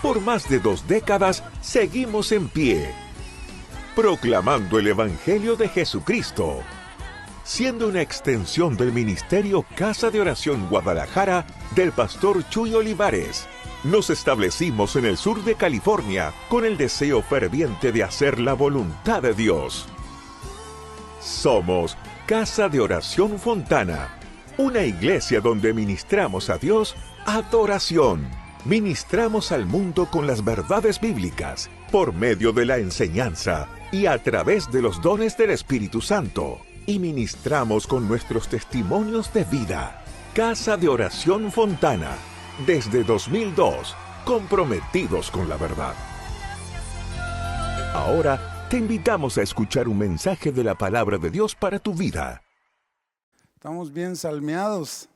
Por más de 2 décadas seguimos en pie, proclamando el Evangelio de Jesucristo, siendo una extensión del ministerio Casa de Oración Guadalajara del pastor Chuy Olivares. Nos establecimos en el sur de California con el deseo ferviente de hacer la voluntad de Dios. Somos Casa de Oración Fontana, una iglesia donde ministramos a Dios adoración. Ministramos al mundo con las verdades bíblicas, por medio de la enseñanza y a través de los dones del Espíritu Santo. Y ministramos con nuestros testimonios de vida. Casa de Oración Fontana, desde 2002, comprometidos con la verdad. Ahora te invitamos a escuchar un mensaje de la palabra de Dios para tu vida. Estamos bien salmeados.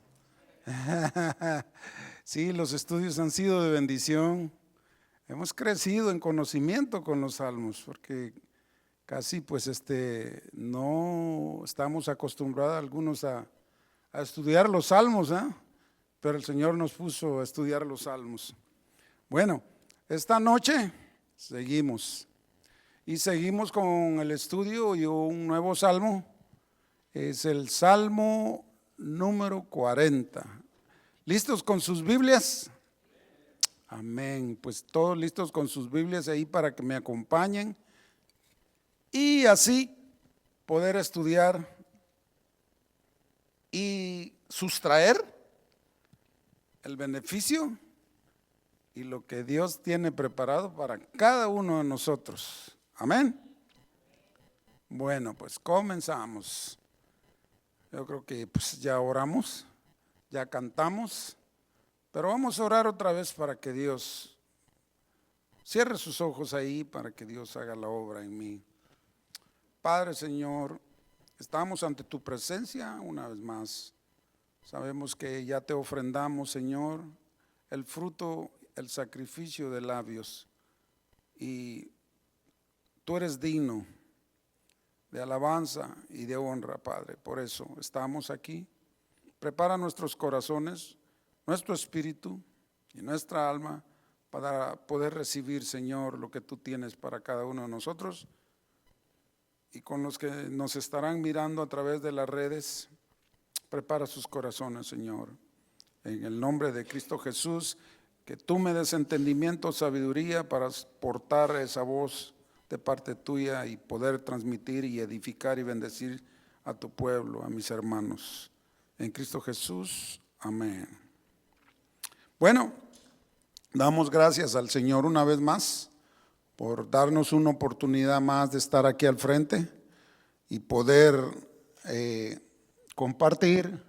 Sí, los estudios han sido de bendición. Hemos crecido en conocimiento con los salmos, porque casi pues no estamos acostumbrados algunos a estudiar los salmos, pero el Señor nos puso a estudiar los salmos. Bueno, esta noche seguimos con el estudio y un nuevo salmo. Es el Salmo número 40. ¿Listos con sus Biblias? Amén. Pues todos listos con sus Biblias ahí para que me acompañen y así poder estudiar y sustraer el beneficio y lo que Dios tiene preparado para cada uno de nosotros. Amén. Bueno, pues comenzamos. Yo creo que pues ya oramos, ya cantamos, pero vamos a orar otra vez para que Dios cierre sus ojos ahí, para que Dios haga la obra en mí. Padre, Señor, estamos ante tu presencia una vez más. Sabemos que ya te ofrendamos, Señor, el fruto, el sacrificio de labios, y tú eres digno de alabanza y de honra, Padre. Por eso estamos aquí. Prepara nuestros corazones, nuestro espíritu y nuestra alma para poder recibir, Señor, lo que tú tienes para cada uno de nosotros. Y con los que nos estarán mirando a través de las redes, prepara sus corazones, Señor. En el nombre de Cristo Jesús, que tú me des entendimiento, sabiduría para portar esa voz de parte tuya y poder transmitir y edificar y bendecir a tu pueblo, a mis hermanos. En Cristo Jesús, amén. Bueno, damos gracias al Señor una vez más por darnos una oportunidad más de estar aquí al frente y poder compartir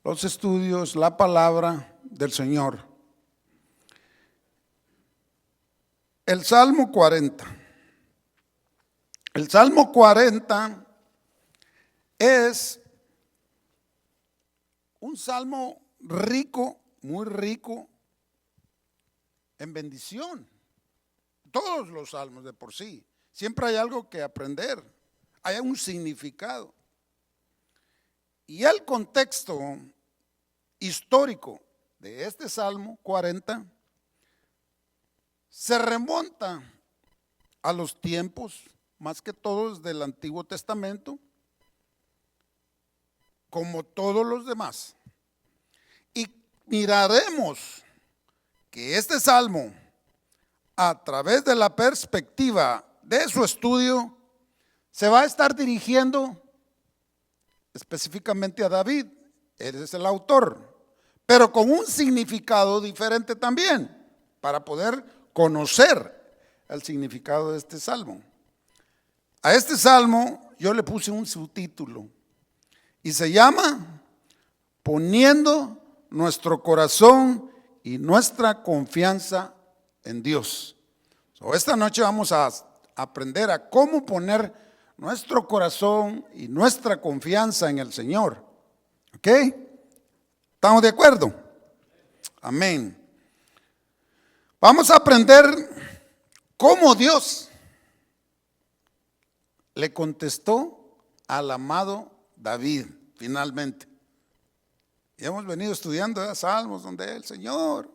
los estudios, la palabra del Señor. El Salmo 40. El Salmo 40 es un salmo rico, muy rico en bendición. Todos los salmos de por sí, siempre hay algo que aprender, hay un significado. Y el contexto histórico de este Salmo 40 se remonta a los tiempos, más que todos del Antiguo Testamento, como todos los demás. Y miraremos que este salmo, a través de la perspectiva de su estudio, se va a estar dirigiendo específicamente a David. Él es el autor, pero con un significado diferente también, para poder conocer el significado de este salmo. A este salmo yo le puse un subtítulo y se llama Poniendo nuestro corazón y nuestra confianza en Dios. Esta noche vamos a aprender a cómo poner nuestro corazón y nuestra confianza en el Señor. ¿Ok? ¿Estamos de acuerdo? Amén. Vamos a aprender cómo Dios le contestó al amado David finalmente. Y hemos venido estudiando salmos donde el Señor,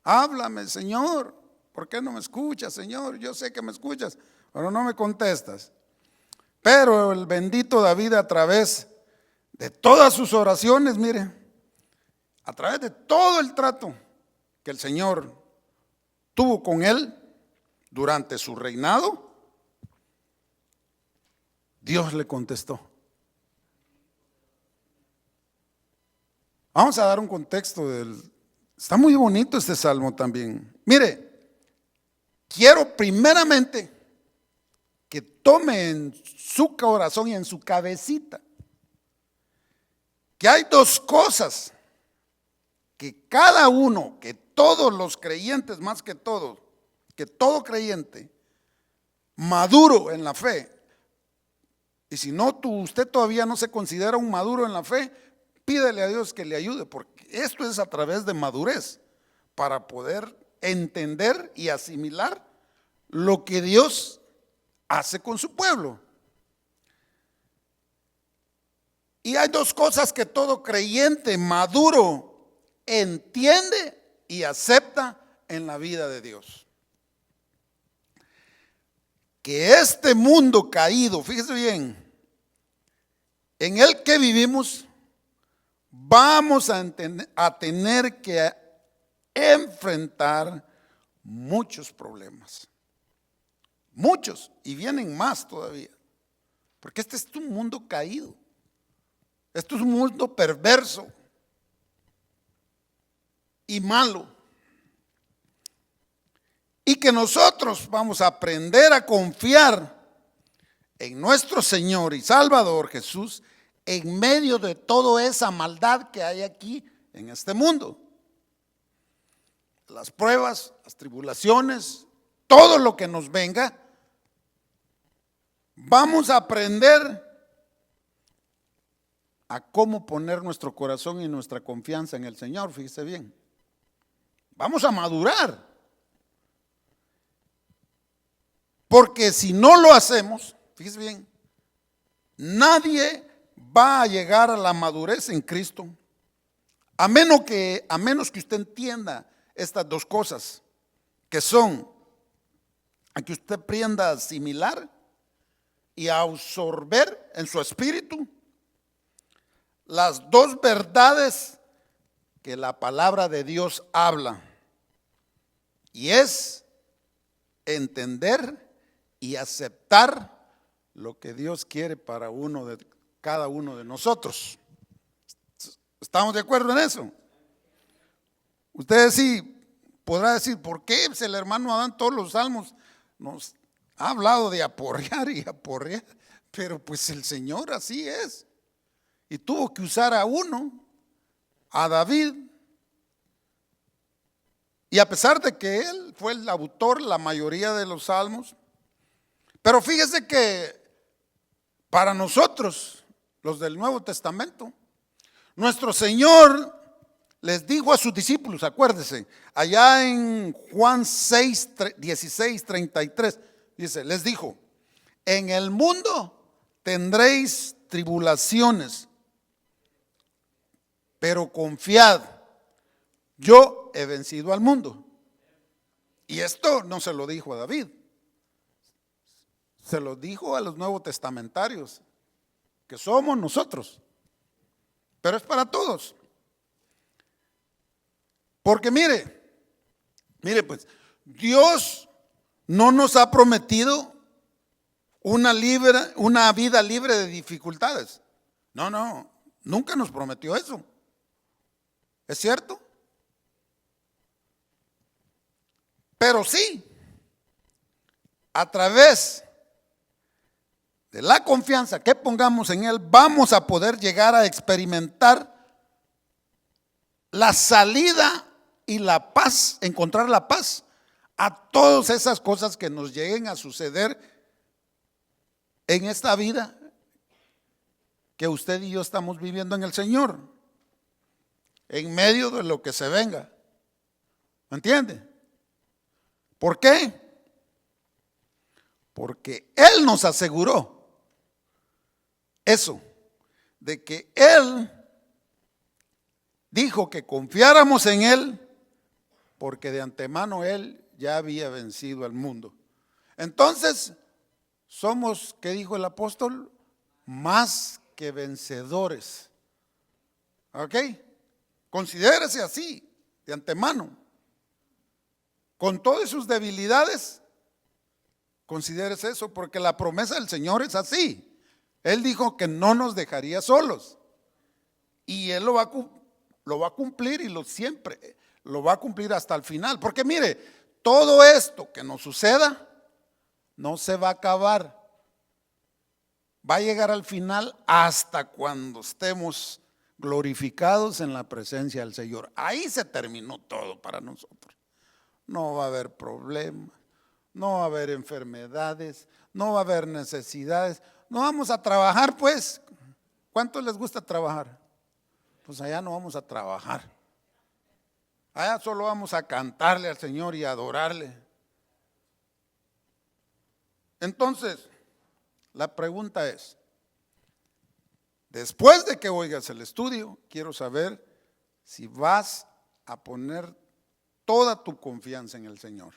háblame, Señor, ¿Por qué no me escuchas, Señor? Yo sé que me escuchas, pero no me contestas. Pero el bendito David, a través de todas sus oraciones, mire, a través de todo el trato que el Señor tuvo con él durante su reinado, Dios le contestó. Vamos a dar un contexto está muy bonito este salmo también. Mire, quiero primeramente que tome en su corazón y en su cabecita que hay dos cosas que cada uno, que todos los creyentes, más que todos, que todo creyente maduro en la fe, y si no, usted todavía no se considera un maduro en la fe, pídele a Dios que le ayude, porque esto es a través de madurez, para poder entender y asimilar lo que Dios hace con su pueblo. Y hay dos cosas que todo creyente maduro entiende y acepta en la vida de Dios. Que este mundo caído, fíjese bien, en el que vivimos, vamos a tener que enfrentar muchos problemas. Muchos, y vienen más todavía. Porque este es un mundo caído. Esto es un mundo perverso y malo. Y que nosotros vamos a aprender a confiar en nuestro Señor y Salvador Jesús en medio de toda esa maldad que hay aquí en este mundo. Las pruebas, las tribulaciones, todo lo que nos venga, vamos a aprender a cómo poner nuestro corazón y nuestra confianza en el Señor, fíjese bien. Vamos a madurar. Porque si no lo hacemos, fíjese bien, nadie va a llegar a la madurez en Cristo, a menos que usted entienda estas dos cosas, que son a que usted aprenda a asimilar y a absorber en su espíritu las dos verdades que la palabra de Dios habla, y es entender y aceptar lo que Dios quiere para cada uno de nosotros. ¿Estamos de acuerdo en eso? Usted sí podrá decir, ¿por qué el hermano Adán todos los salmos nos ha hablado de aporrear y aporrear? Pero pues el Señor así es. Y tuvo que usar a uno, a David. Y a pesar de que él fue el autor la mayoría de los salmos, pero fíjese que para nosotros, los del Nuevo Testamento, nuestro Señor les dijo a sus discípulos, acuérdese, allá en Juan 6, 16, 33, dice, les dijo, en el mundo tendréis tribulaciones, pero confiad, yo he vencido al mundo. Y esto no se lo dijo a David, se lo dijo a los nuevos testamentarios, que somos nosotros, pero es para todos. Porque mire pues, Dios no nos ha prometido una vida libre de dificultades. No, nunca nos prometió eso. ¿Es cierto? Pero sí, a través de la confianza que pongamos en Él, vamos a poder llegar a experimentar la salida y la paz, encontrar la paz a todas esas cosas que nos lleguen a suceder en esta vida que usted y yo estamos viviendo en el Señor, en medio de lo que se venga. ¿Me entiende? ¿Por qué? Porque Él nos aseguró eso, de que Él dijo que confiáramos en Él, porque de antemano Él ya había vencido al mundo. Entonces, somos, ¿qué dijo el apóstol? Más que vencedores. ¿Ok? Considérese así, de antemano. Con todas sus debilidades, considérese eso, porque la promesa del Señor es así. Él dijo que no nos dejaría solos. Y Él lo va a cumplir y siempre lo va a cumplir hasta el final. Porque mire, todo esto que nos suceda no se va a acabar. Va a llegar al final hasta cuando estemos glorificados en la presencia del Señor. Ahí se terminó todo para nosotros. No va a haber problemas, no va a haber enfermedades, no va a haber necesidades. No vamos a trabajar, pues. ¿Cuántos les gusta trabajar? Pues allá no vamos a trabajar. Allá solo vamos a cantarle al Señor y adorarle. Entonces, la pregunta es, después de que oigas el estudio, quiero saber si vas a poner toda tu confianza en el Señor.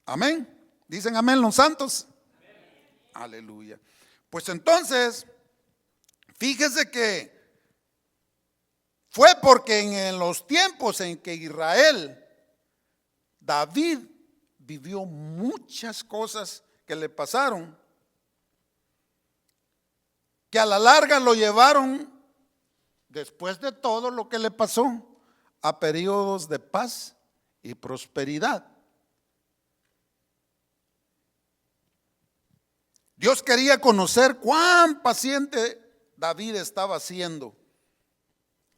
Amén. ¿Dicen amén los santos? Amén. Aleluya. Pues entonces, fíjese que fue porque en los tiempos en que David vivió muchas cosas que le pasaron, que a la larga lo llevaron, después de todo lo que le pasó, a periodos de paz y prosperidad. Dios quería conocer cuán paciente David estaba siendo,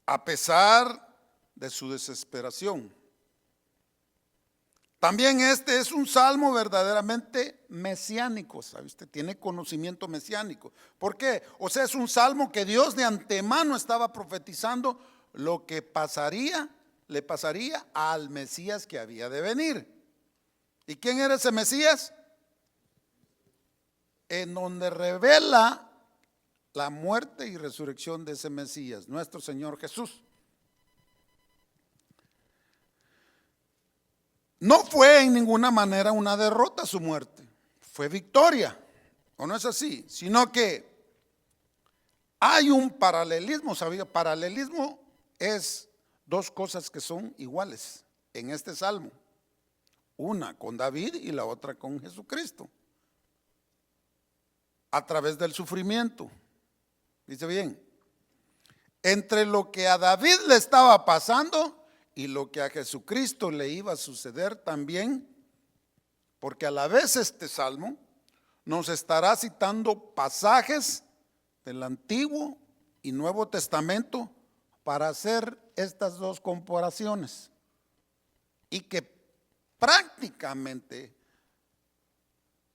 a pesar de su desesperación. También este es un salmo verdaderamente mesiánico, ¿sabe usted? Tiene conocimiento mesiánico. ¿Por qué? O sea, es un salmo que Dios de antemano estaba profetizando lo que le pasaría al Mesías que había de venir. ¿Y quién era ese Mesías? En donde revela la muerte y resurrección de ese Mesías, nuestro Señor Jesús. No fue en ninguna manera una derrota su muerte, fue victoria, ¿o no es así? Sino que hay un paralelismo, ¿sabía? Paralelismo es dos cosas que son iguales en este salmo, una con David y la otra con Jesucristo, a través del sufrimiento. Dice bien, entre lo que a David le estaba pasando y lo que a Jesucristo le iba a suceder también, porque a la vez este salmo nos estará citando pasajes del Antiguo y Nuevo Testamento para hacer estas dos comparaciones, y que prácticamente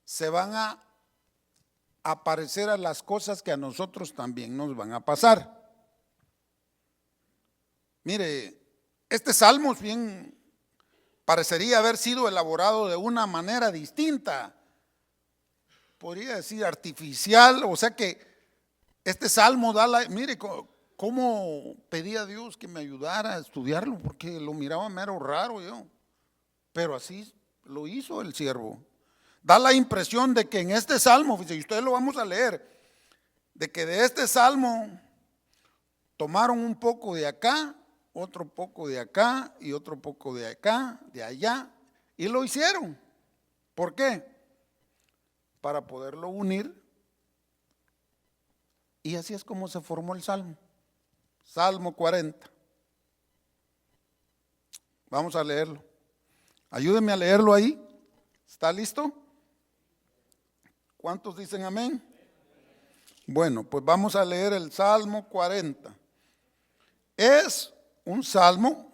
se van a aparecer a las cosas que a nosotros también nos van a pasar. Mire, este salmo bien parecería haber sido elaborado de una manera distinta, podría decir artificial, o sea que este salmo mire cómo pedía a Dios que me ayudara a estudiarlo, porque lo miraba mero raro yo, pero así lo hizo el siervo. Da la impresión de que en este salmo, y ustedes lo vamos a leer, de que de este salmo tomaron un poco de acá, otro poco de acá y otro poco de acá, de allá, y lo hicieron. ¿Por qué? Para poderlo unir, y así es como se formó el salmo. Salmo 40. Vamos a leerlo. Ayúdenme a leerlo ahí. ¿Está listo? ¿Cuántos dicen amén? Bueno, pues vamos a leer el Salmo 40. Es un salmo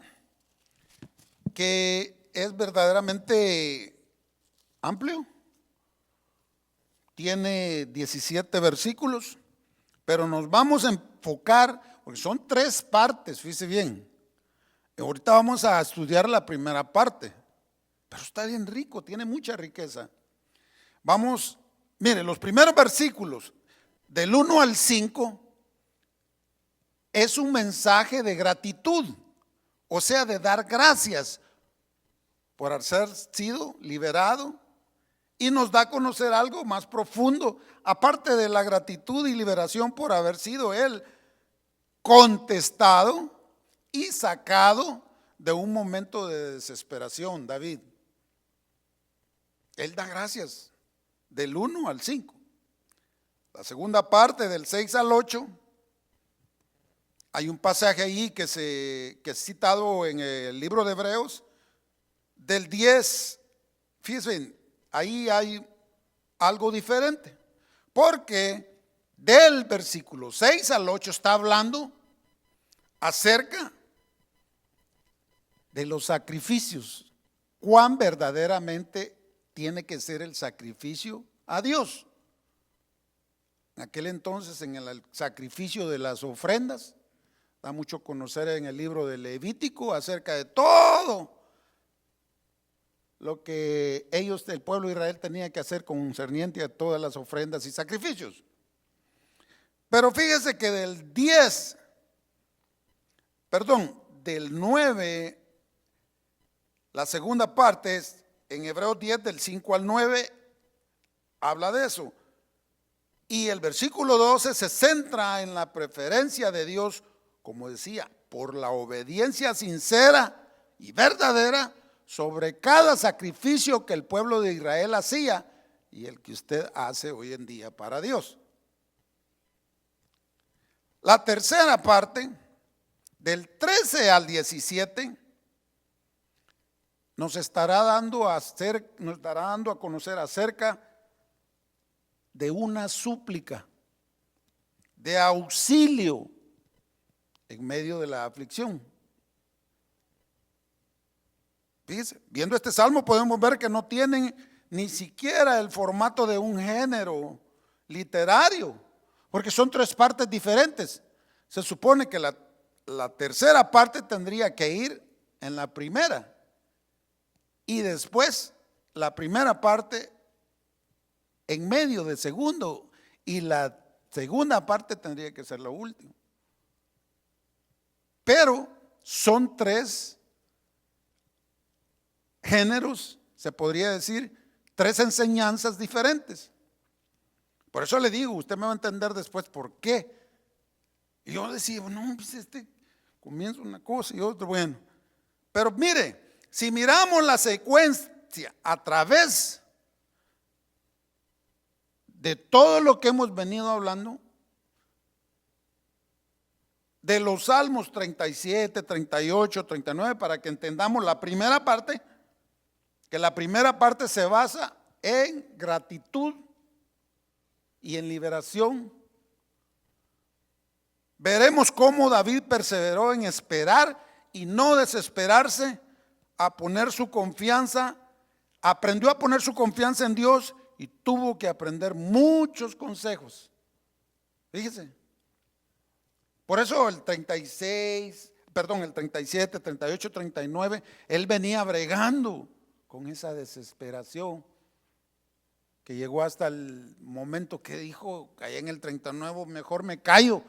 que es verdaderamente amplio. Tiene 17 versículos, pero nos vamos a enfocar, porque son 3 partes, fíjese bien. Ahorita vamos a estudiar la primera parte, pero está bien rico, tiene mucha riqueza. Vamos, mire, los primeros versículos del 1 al 5 es un mensaje de gratitud, o sea, de dar gracias por haber sido liberado, y nos da a conocer algo más profundo, aparte de la gratitud y liberación por haber sido él contestado y sacado de un momento de desesperación. David, él da gracias del 1 al 5. La segunda parte, del 6 al 8, hay un pasaje ahí que es citado en el libro de Hebreos. Del 10, fíjense, ahí hay algo diferente, porque del versículo 6 al 8 está hablando acerca de los sacrificios, cuán verdaderamente tiene que ser el sacrificio a Dios. En aquel entonces, en el sacrificio de las ofrendas, da mucho conocer en el libro de Levítico acerca de todo lo que ellos, el pueblo de Israel, tenía que hacer concerniente a todas las ofrendas y sacrificios. Pero fíjese que del 9, la segunda parte es en Hebreos 10, del 5 al 9, habla de eso. Y el versículo 12 se centra en la preferencia de Dios, como decía, por la obediencia sincera y verdadera sobre cada sacrificio que el pueblo de Israel hacía y el que usted hace hoy en día para Dios. La tercera parte, del 13 al 17, nos estará dando a conocer acerca de una súplica de auxilio en medio de la aflicción. Fíjense, viendo este salmo podemos ver que no tienen ni siquiera el formato de un género literario, porque son tres partes diferentes. Se supone que la tercera parte tendría que ir en la primera, y después la primera parte en medio del segundo, y la segunda parte tendría que ser la última. Pero son tres géneros, se podría decir, tres enseñanzas diferentes. Por eso le digo, usted me va a entender después por qué. Y yo decía, no, pues comienza una cosa y otra, bueno. Pero mire, si miramos la secuencia a través de todo lo que hemos venido hablando, de los Salmos 37, 38, 39, para que entendamos la primera parte, que la primera parte se basa en gratitud y en liberación. Veremos cómo David perseveró en esperar y no desesperarse, aprendió a poner su confianza en Dios y tuvo que aprender muchos consejos. Fíjese. Por eso el 37, 38, 39, él venía bregando con esa desesperación, que llegó hasta el momento que dijo, allá en el 39, mejor me callo,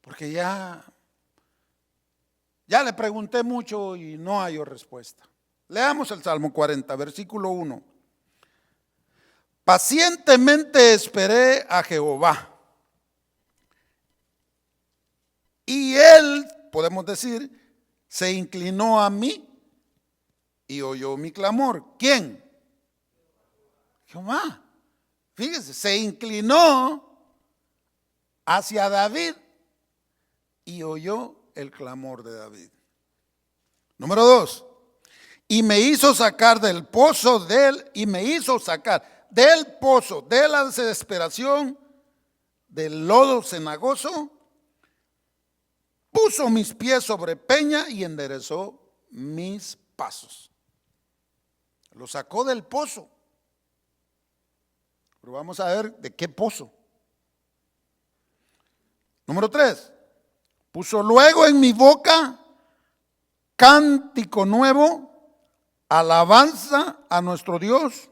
porque ya le pregunté mucho y no hay respuesta. Leamos el Salmo 40, versículo 1. Pacientemente esperé a Jehová, y él, podemos decir, se inclinó a mí y oyó mi clamor. ¿Quién? Jehová. Fíjese, se inclinó hacia David y oyó el clamor de David. Número 2. Y me hizo sacar del pozo de la desesperación, del lodo cenagoso. Puso mis pies sobre peña y enderezó mis pasos. Lo sacó del pozo. Pero vamos a ver de qué pozo. Número 3. Puso luego en mi boca cántico nuevo, alabanza a nuestro Dios.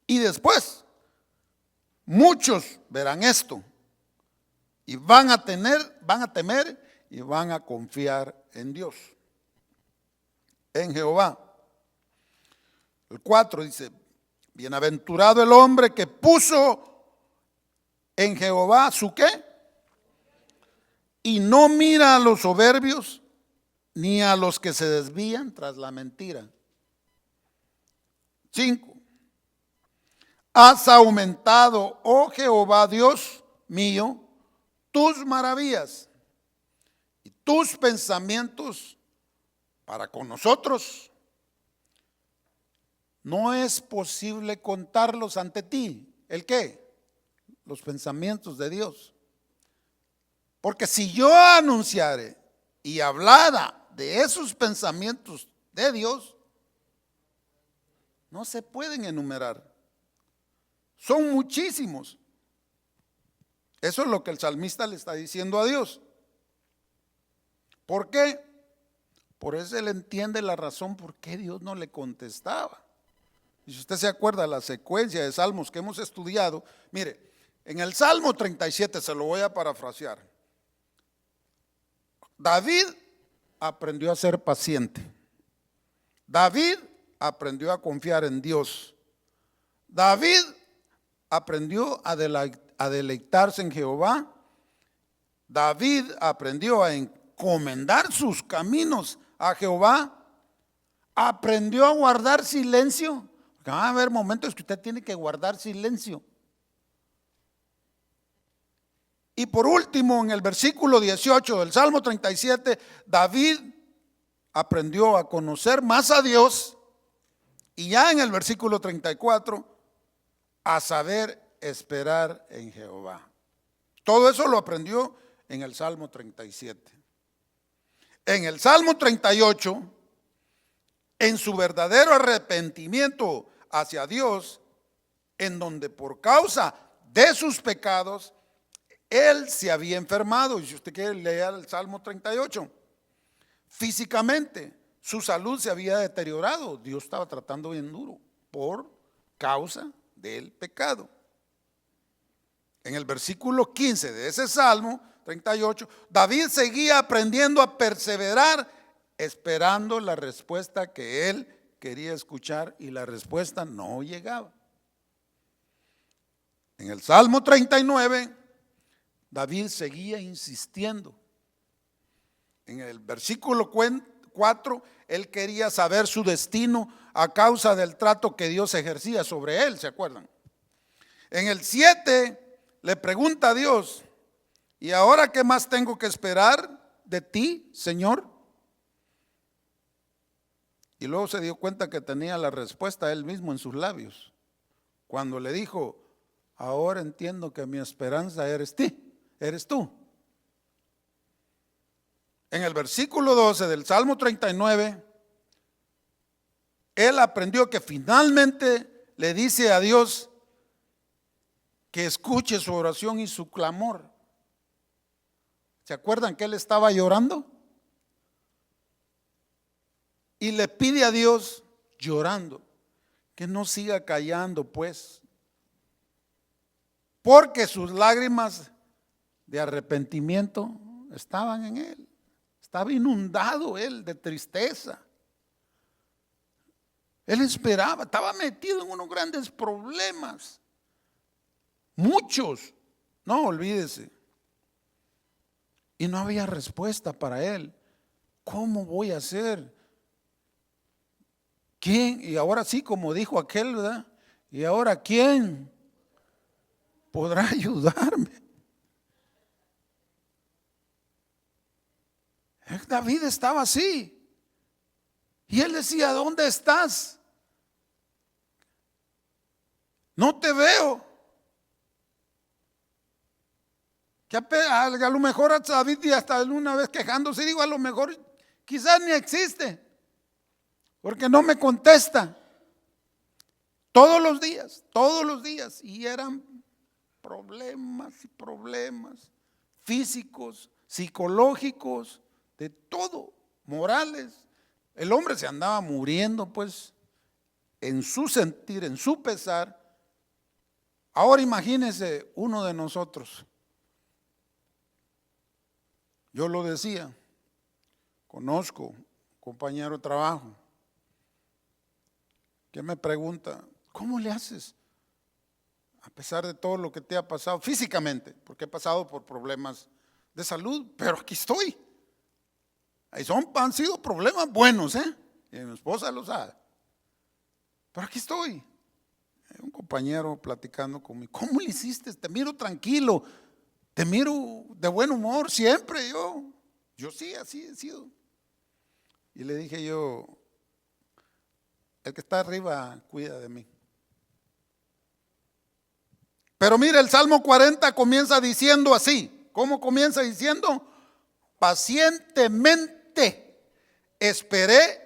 Y después, muchos verán esto y van a temer y van a confiar en Dios, en Jehová. El 4 dice, bienaventurado el hombre que puso en Jehová su ¿qué? Y no mira a los soberbios ni a los que se desvían tras la mentira. 5. Has aumentado, oh Jehová Dios mío, tus maravillas y tus pensamientos para con nosotros. No es posible contarlos ante ti. ¿El qué? Los pensamientos de Dios. Porque si yo anunciare y hablara de esos pensamientos de Dios, no se pueden enumerar. Son muchísimos. Eso es lo que el salmista le está diciendo a Dios. ¿Por qué? Por eso él entiende la razón por qué Dios no le contestaba. Y si usted se acuerda de la secuencia de salmos que hemos estudiado, mire, en el Salmo 37, se lo voy a parafrasear. David aprendió a ser paciente. David aprendió a confiar en Dios. David aprendió a deleitarse en Jehová. David aprendió a encomendar sus caminos a Jehová. Aprendió a guardar silencio. Porque van a haber momentos que usted tiene que guardar silencio. Y por último, en el versículo 18 del Salmo 37, David aprendió a conocer más a Dios. Y ya en el versículo 34, a saber esperar en Jehová. Todo eso lo aprendió en el Salmo 37. En el Salmo 38, en su verdadero arrepentimiento hacia Dios, en donde por causa de sus pecados, él se había enfermado. Y si usted quiere leer el Salmo 38, físicamente su salud se había deteriorado. Dios estaba tratando bien duro por causa del pecado. En el versículo 15 de ese Salmo 38, David seguía aprendiendo a perseverar, esperando la respuesta que él quería escuchar, y la respuesta no llegaba. En el Salmo 39, David seguía insistiendo. En el versículo 4, él quería saber su destino a causa del trato que Dios ejercía sobre él, ¿se acuerdan? En el 7 le pregunta a Dios, ¿y ahora qué más tengo que esperar de ti, Señor? Y luego se dio cuenta que tenía la respuesta él mismo en sus labios, cuando le dijo, ahora entiendo que mi esperanza eres tú. En el versículo 12 del Salmo 39, él aprendió que finalmente le dice a Dios que escuche su oración y su clamor. ¿Se acuerdan que él estaba llorando? Y le pide a Dios llorando que no siga callando, pues, porque sus lágrimas de arrepentimiento estaban en él. Estaba inundado él de tristeza. Él esperaba, estaba metido en unos grandes problemas. Muchos, no olvídese. Y no había respuesta para él. ¿Cómo voy a hacer? ¿Quién? Y ahora sí, como dijo aquel, ¿verdad? ¿Y ahora quién podrá ayudarme? David estaba así. Y él decía, ¿dónde estás? No te veo. Que a lo mejor a David hasta una vez quejándose, digo, a lo mejor quizás ni existe, porque no me contesta. Todos los días, y eran problemas y problemas físicos, psicológicos, de todo, morales. El hombre se andaba muriendo, pues, en su sentir, en su pesar. Ahora imagínese uno de nosotros. Yo lo decía, conozco un compañero de trabajo que me pregunta, ¿cómo le haces? A pesar de todo lo que te ha pasado físicamente, porque he pasado por problemas de salud, pero aquí estoy. Han sido problemas buenos, y mi esposa lo sabe. Pero aquí estoy. Un compañero platicando conmigo, ¿cómo le hiciste? Te miro tranquilo, te miro de buen humor siempre. Yo sí, así he sido. Y le dije yo, el que está arriba cuida de mí. Pero mire, el Salmo 40 comienza diciendo así. ¿Cómo comienza diciendo? Pacientemente esperé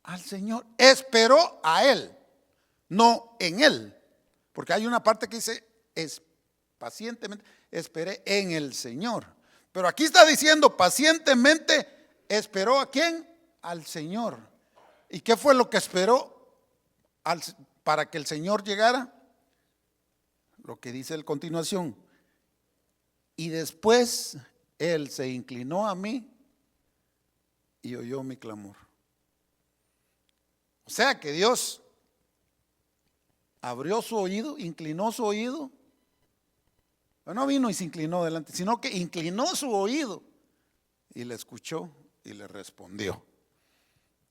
al Señor. Esperó a Él, no en Él. Porque hay una parte que dice, pacientemente esperé en el Señor. Pero aquí está diciendo, pacientemente esperó ¿a quién? Al Señor. ¿Y qué fue lo que esperó para que el Señor llegara? Lo que dice a continuación. Y después Él se inclinó a mí y oyó mi clamor. O sea que Dios abrió su oído, inclinó su oído. No vino y se inclinó delante, sino que inclinó su oído y le escuchó y le respondió.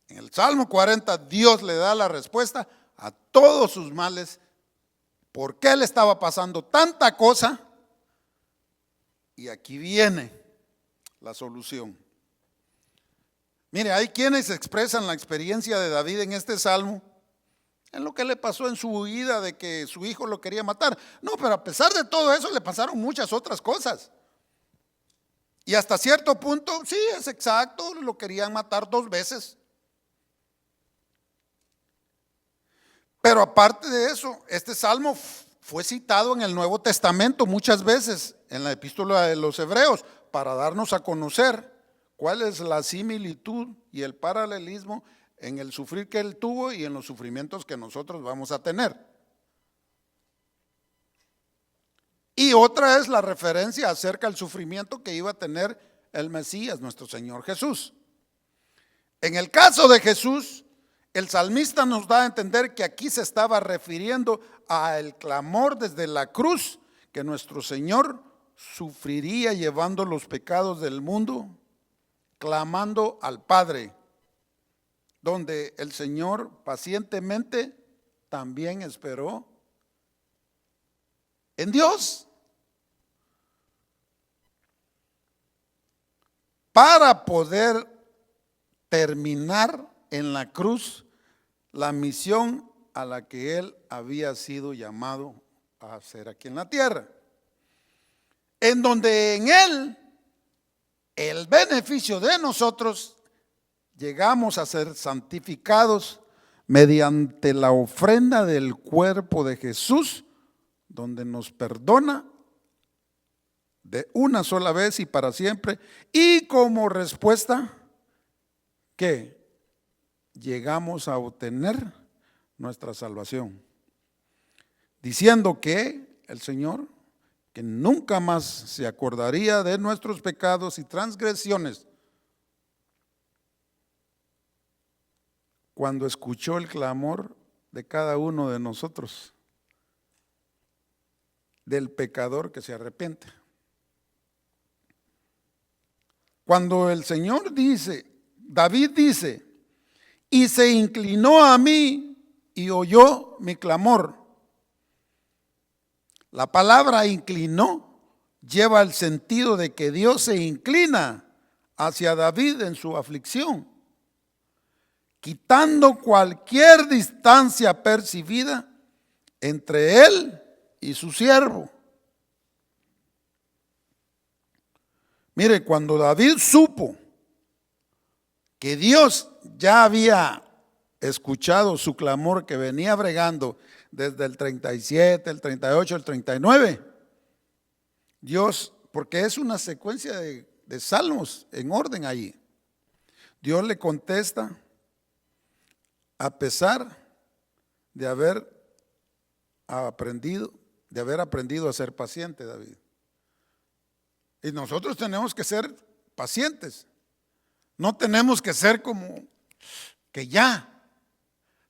En el Salmo 40 Dios le da la respuesta a todos sus males. ¿Por qué le estaba pasando tanta cosa? Y aquí viene la solución. Mire, hay quienes expresan la experiencia de David en este salmo, en lo que le pasó en su huida de que su hijo lo quería matar. No, pero a pesar de todo eso le pasaron muchas otras cosas. Y hasta cierto punto, sí, es exacto, lo querían matar 2 veces. Pero aparte de eso, este salmo fue citado en el Nuevo Testamento muchas veces en la epístola de los Hebreos para darnos a conocer cuál es la similitud y el paralelismo en el sufrir que él tuvo y en los sufrimientos que nosotros vamos a tener. Y otra es la referencia acerca del sufrimiento que iba a tener el Mesías, nuestro Señor Jesús. En el caso de Jesús, el salmista nos da a entender que aquí se estaba refiriendo al clamor desde la cruz que nuestro Señor sufriría llevando los pecados del mundo, clamando al Padre, donde el Señor pacientemente también esperó en Dios para poder terminar en la cruz la misión a la que él había sido llamado a hacer aquí en la tierra, en donde en él el beneficio de nosotros llegamos a ser santificados mediante la ofrenda del cuerpo de Jesús, donde nos perdona de una sola vez y para siempre, y como respuesta que llegamos a obtener nuestra salvación, diciendo que el Señor, que nunca más se acordaría de nuestros pecados y transgresiones, cuando escuchó el clamor de cada uno de nosotros, del pecador que se arrepiente. Cuando el Señor dice, David dice, y se inclinó a mí y oyó mi clamor. La palabra inclinó lleva el sentido de que Dios se inclina hacia David en su aflicción, quitando cualquier distancia percibida entre él y su siervo. Mire, cuando David supo que Dios ya había escuchado su clamor que venía bregando desde el 37, el 38, el 39, Dios, porque es una secuencia de salmos en orden ahí, Dios le contesta a pesar de haber aprendido a ser paciente, David. Y nosotros tenemos que ser pacientes. No tenemos que ser como que ya,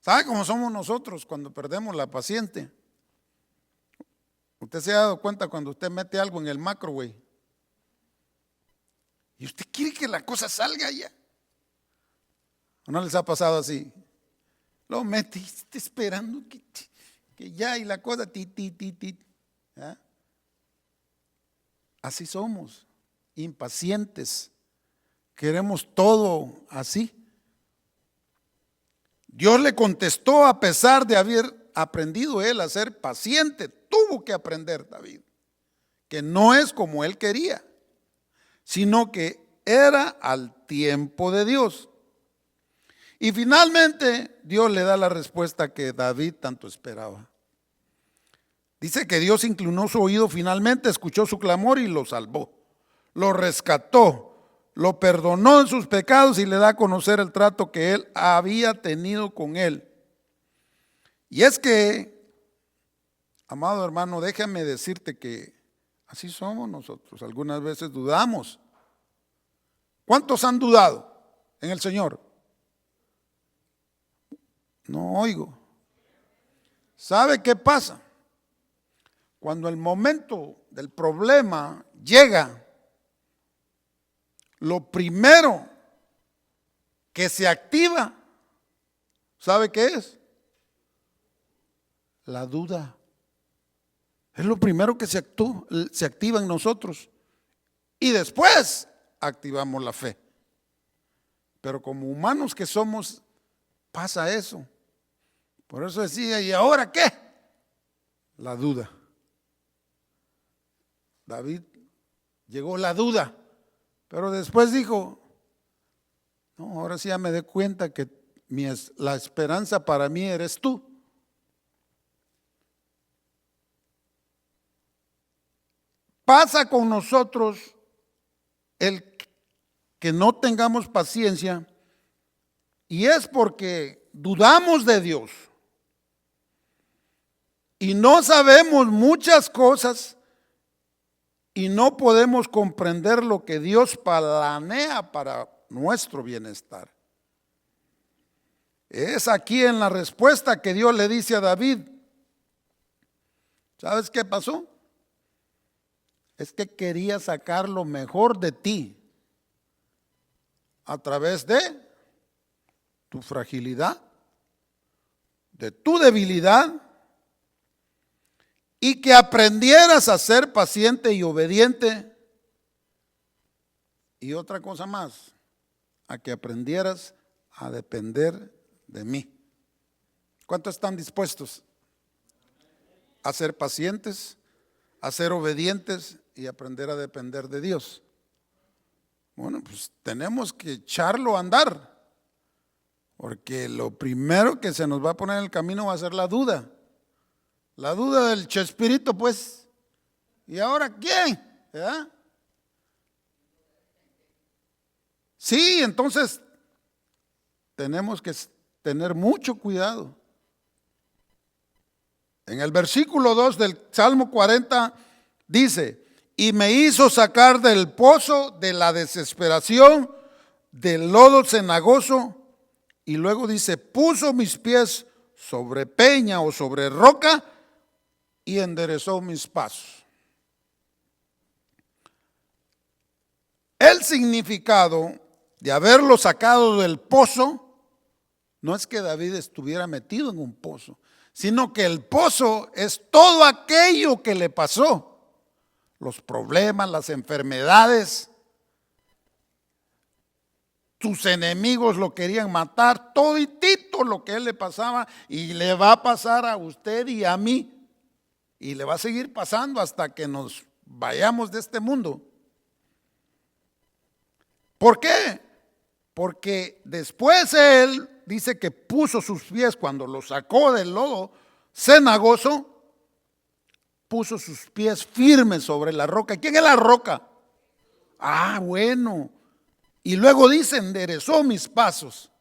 ¿Sabe cómo somos nosotros cuando perdemos la paciencia? Usted se ha dado cuenta cuando usted mete algo en el microwave y usted quiere que la cosa salga ya. ¿O no les ha pasado así? Lo mete y está esperando que ya, y la cosa ¿Ah? Así somos, impacientes. Queremos todo así. Dios le contestó a pesar de haber aprendido él a ser paciente. Tuvo que aprender David que no es como él quería, sino que era al tiempo de Dios. Y finalmente Dios le da la respuesta que David tanto esperaba. Dice que Dios inclinó su oído finalmente, escuchó su clamor y lo salvó. Lo rescató, lo perdonó en sus pecados y le da a conocer el trato que él había tenido con él. Y es que, amado hermano, déjame decirte que así somos nosotros. Algunas veces dudamos. ¿Cuántos han dudado en el Señor? No oigo. ¿Sabe qué pasa? Cuando el momento del problema llega, lo primero que se activa, ¿sabe qué es? La duda. Es lo primero que se activa en nosotros. Y después activamos la fe. Pero como humanos que somos, pasa eso. Por eso decía, ¿y ahora qué? La duda. David llegó la duda, pero después dijo, no, ahora sí ya me doy cuenta que la esperanza para mí eres tú. Pasa con nosotros el que no tengamos paciencia y es porque dudamos de Dios y no sabemos muchas cosas y no podemos comprender lo que Dios planea para nuestro bienestar. Es aquí en la respuesta que Dios le dice a David, ¿sabes qué pasó? Es que quería sacar lo mejor de ti a través de tu fragilidad, de tu debilidad, y que aprendieras a ser paciente y obediente. Y otra cosa más, a que aprendieras a depender de mí. ¿Cuántos están dispuestos a ser pacientes, a ser obedientes y aprender a depender de Dios? Bueno, pues tenemos que echarlo a andar, porque lo primero que se nos va a poner en el camino va a ser la duda. La duda del Chespirito, pues. ¿Y ahora quién? ¿Verdad? Sí, entonces tenemos que tener mucho cuidado. En el versículo 2 del Salmo 40 dice, y me hizo sacar del pozo de la desesperación, del lodo cenagoso, y luego dice, puso mis pies sobre peña o sobre roca y enderezó mis pasos. El significado de haberlo sacado del pozo no es que David estuviera metido en un pozo, sino que el pozo es todo aquello que le pasó, los problemas, las enfermedades, sus enemigos lo querían matar, toditito lo que él le pasaba y le va a pasar a usted y a mí. Y le va a seguir pasando hasta que nos vayamos de este mundo. ¿Por qué? Porque después él dice que puso sus pies cuando lo sacó del lodo cenagoso, puso sus pies firmes sobre la roca. ¿Quién es la roca? Ah, bueno. Y luego dice, enderezó mis pasos.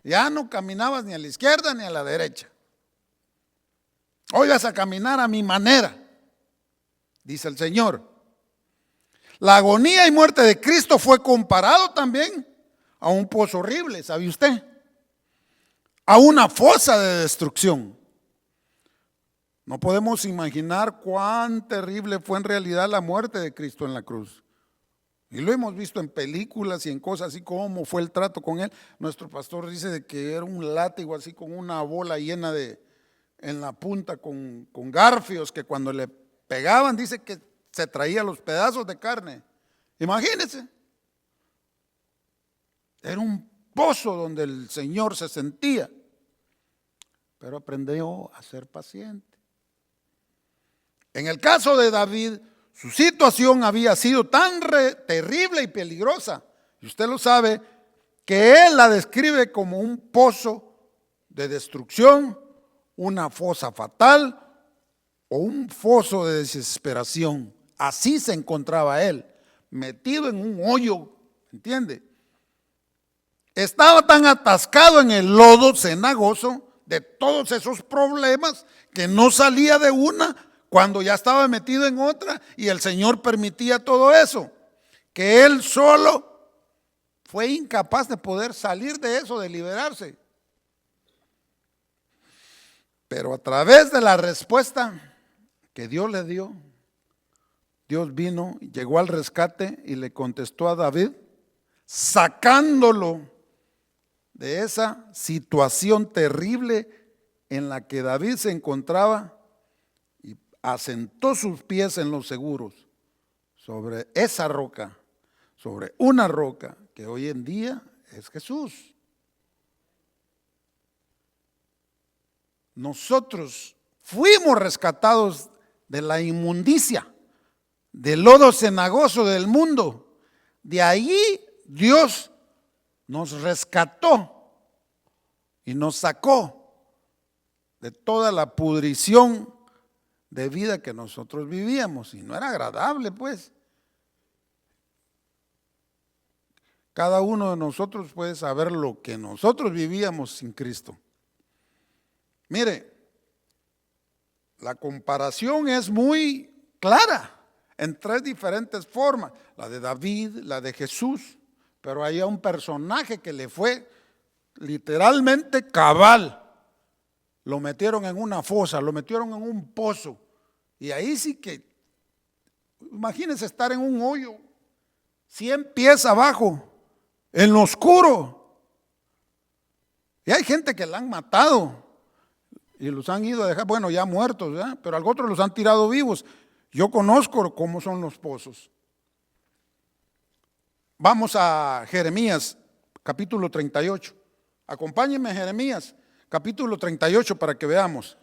Ya no caminabas ni a la izquierda ni a la derecha. Hoy vas a caminar a mi manera, dice el Señor. La agonía y muerte de Cristo fue comparado también a un pozo horrible, ¿sabe usted? a una fosa de destrucción. No podemos imaginar cuán terrible fue en realidad la muerte de Cristo en la cruz. Y lo hemos visto en películas y en cosas así, como fue el trato con él. Nuestro pastor dice de que era un látigo así con una bola llena en la punta con garfios, que cuando le pegaban dice que se traía los pedazos de carne. Imagínense. Era un pozo donde el Señor se sentía, pero aprendió a ser paciente. En el caso de David, su situación había sido tan terrible y peligrosa, y usted lo sabe, que él la describe como un pozo de destrucción, una fosa fatal o un foso de desesperación. Así se encontraba él, metido en un hoyo, ¿entiende? Estaba tan atascado en el lodo cenagoso de todos esos problemas que no salía de una cuando ya estaba metido en otra, y el Señor permitía todo eso, que él solo fue incapaz de poder salir de eso, de liberarse. Pero a través de la respuesta que Dios le dio, Dios vino, llegó al rescate y le contestó a David, sacándolo de esa situación terrible en la que David se encontraba, y asentó sus pies en los seguros sobre esa roca, sobre una roca que hoy en día es Jesús. Nosotros fuimos rescatados de la inmundicia, del lodo cenagoso del mundo. De allí Dios nos rescató y nos sacó de toda la pudrición de vida que nosotros vivíamos, y no era agradable, pues. Cada uno de nosotros puede saber lo que nosotros vivíamos sin Cristo. Mire, la comparación es muy clara en tres diferentes formas: la de David, la de Jesús, pero hay un personaje que le fue literalmente cabal. Lo metieron en una fosa, lo metieron en un pozo, y ahí sí que, imagínense estar en un hoyo 100 pies abajo, en lo oscuro, y hay gente que la han matado y los han ido a dejar, bueno, ya muertos, ¿verdad? Pero a otros los han tirado vivos. Yo conozco cómo son los pozos. Vamos a Jeremías capítulo 38. Acompáñenme a Jeremías capítulo 38 para que veamos.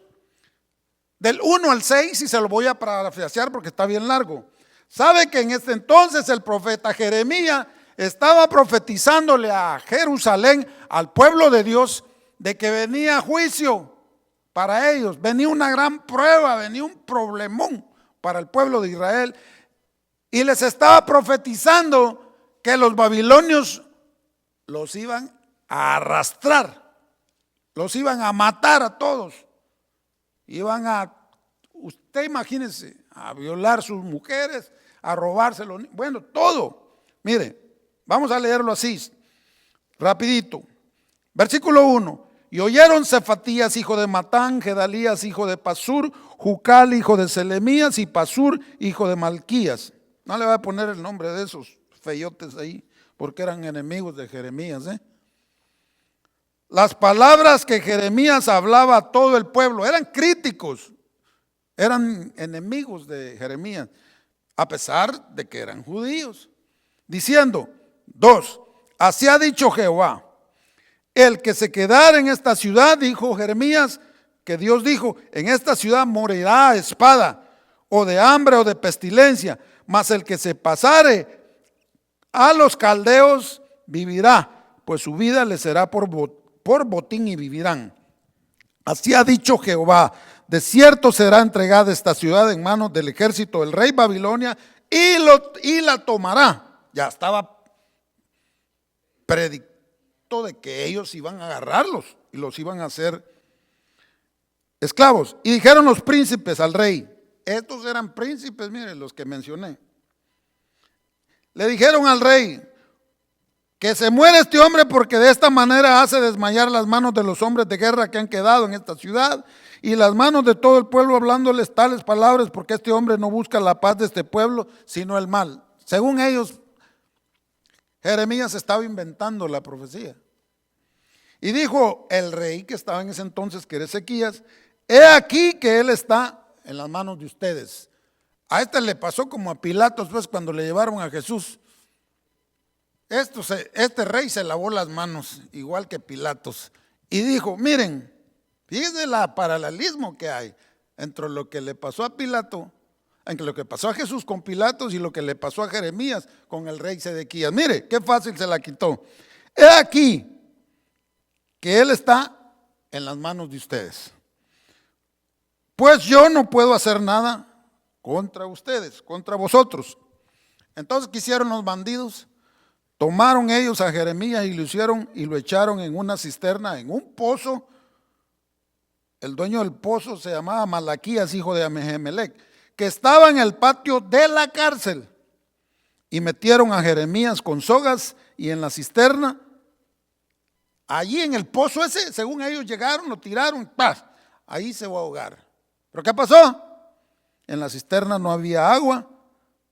Del 1 al 6, y se lo voy a parafrasear porque está bien largo. ¿Sabe que en este entonces el profeta Jeremías estaba profetizándole a Jerusalén, al pueblo de Dios, de que venía juicio para ellos? Venía una gran prueba, venía un problemón para el pueblo de Israel, y les estaba profetizando que los babilonios los iban a arrastrar, los iban a matar a todos, iban a, usted imagínense, a violar sus mujeres, a robárselo, bueno, todo. Mire, vamos a leerlo así, rapidito. Versículo 1. Y oyeron Cefatías, hijo de Matán, Gedalías, hijo de Pasur, Jucal, hijo de Selemías, y Pasur, hijo de Malquías. No le voy a poner el nombre de esos feyotes ahí, porque eran enemigos de Jeremías, Las palabras que Jeremías hablaba a todo el pueblo eran críticos, eran enemigos de Jeremías, a pesar de que eran judíos, diciendo: 2. Así ha dicho Jehová: el que se quedara en esta ciudad, dijo Jeremías, que Dios dijo, en esta ciudad morirá a espada, o de hambre o de pestilencia, mas el que se pasare a los caldeos vivirá, pues su vida le será por botín y vivirán. Así ha dicho Jehová: de cierto será entregada esta ciudad en manos del ejército del rey Babilonia, y la tomará. Ya estaba predicado de que ellos iban a agarrarlos y los iban a hacer esclavos. Y dijeron los príncipes al rey, estos eran príncipes, miren los que mencioné, le dijeron al rey que se muere este hombre porque de esta manera hace desmayar las manos de los hombres de guerra que han quedado en esta ciudad y las manos de todo el pueblo hablándoles tales palabras, porque este hombre no busca la paz de este pueblo, sino el mal. Según ellos, Jeremías estaba inventando la profecía. Y dijo el rey que estaba en ese entonces, que era Ezequías: he aquí que él está en las manos de ustedes. A este le pasó como a Pilatos, pues, cuando le llevaron a Jesús. Este rey se lavó las manos, igual que Pilatos, y dijo: miren, fíjense el paralelismo que hay entre lo que le pasó a Pilato, entre lo que pasó a Jesús con Pilatos y lo que le pasó a Jeremías con el rey Sedequías. Mire, qué fácil se la quitó. He aquí que él está en las manos de ustedes. Pues yo no puedo hacer nada contra ustedes, contra vosotros. Entonces, ¿qué hicieron los bandidos? Tomaron ellos a Jeremías y lo echaron en una cisterna, en un pozo. El dueño del pozo se llamaba Malaquías, hijo de Amemelec, que estaba en el patio de la cárcel. Y metieron a Jeremías con sogas y en la cisterna. Allí en el pozo ese, según ellos llegaron, lo tiraron, ¡paz! Ahí se va a ahogar. ¿Pero qué pasó? En la cisterna no había agua,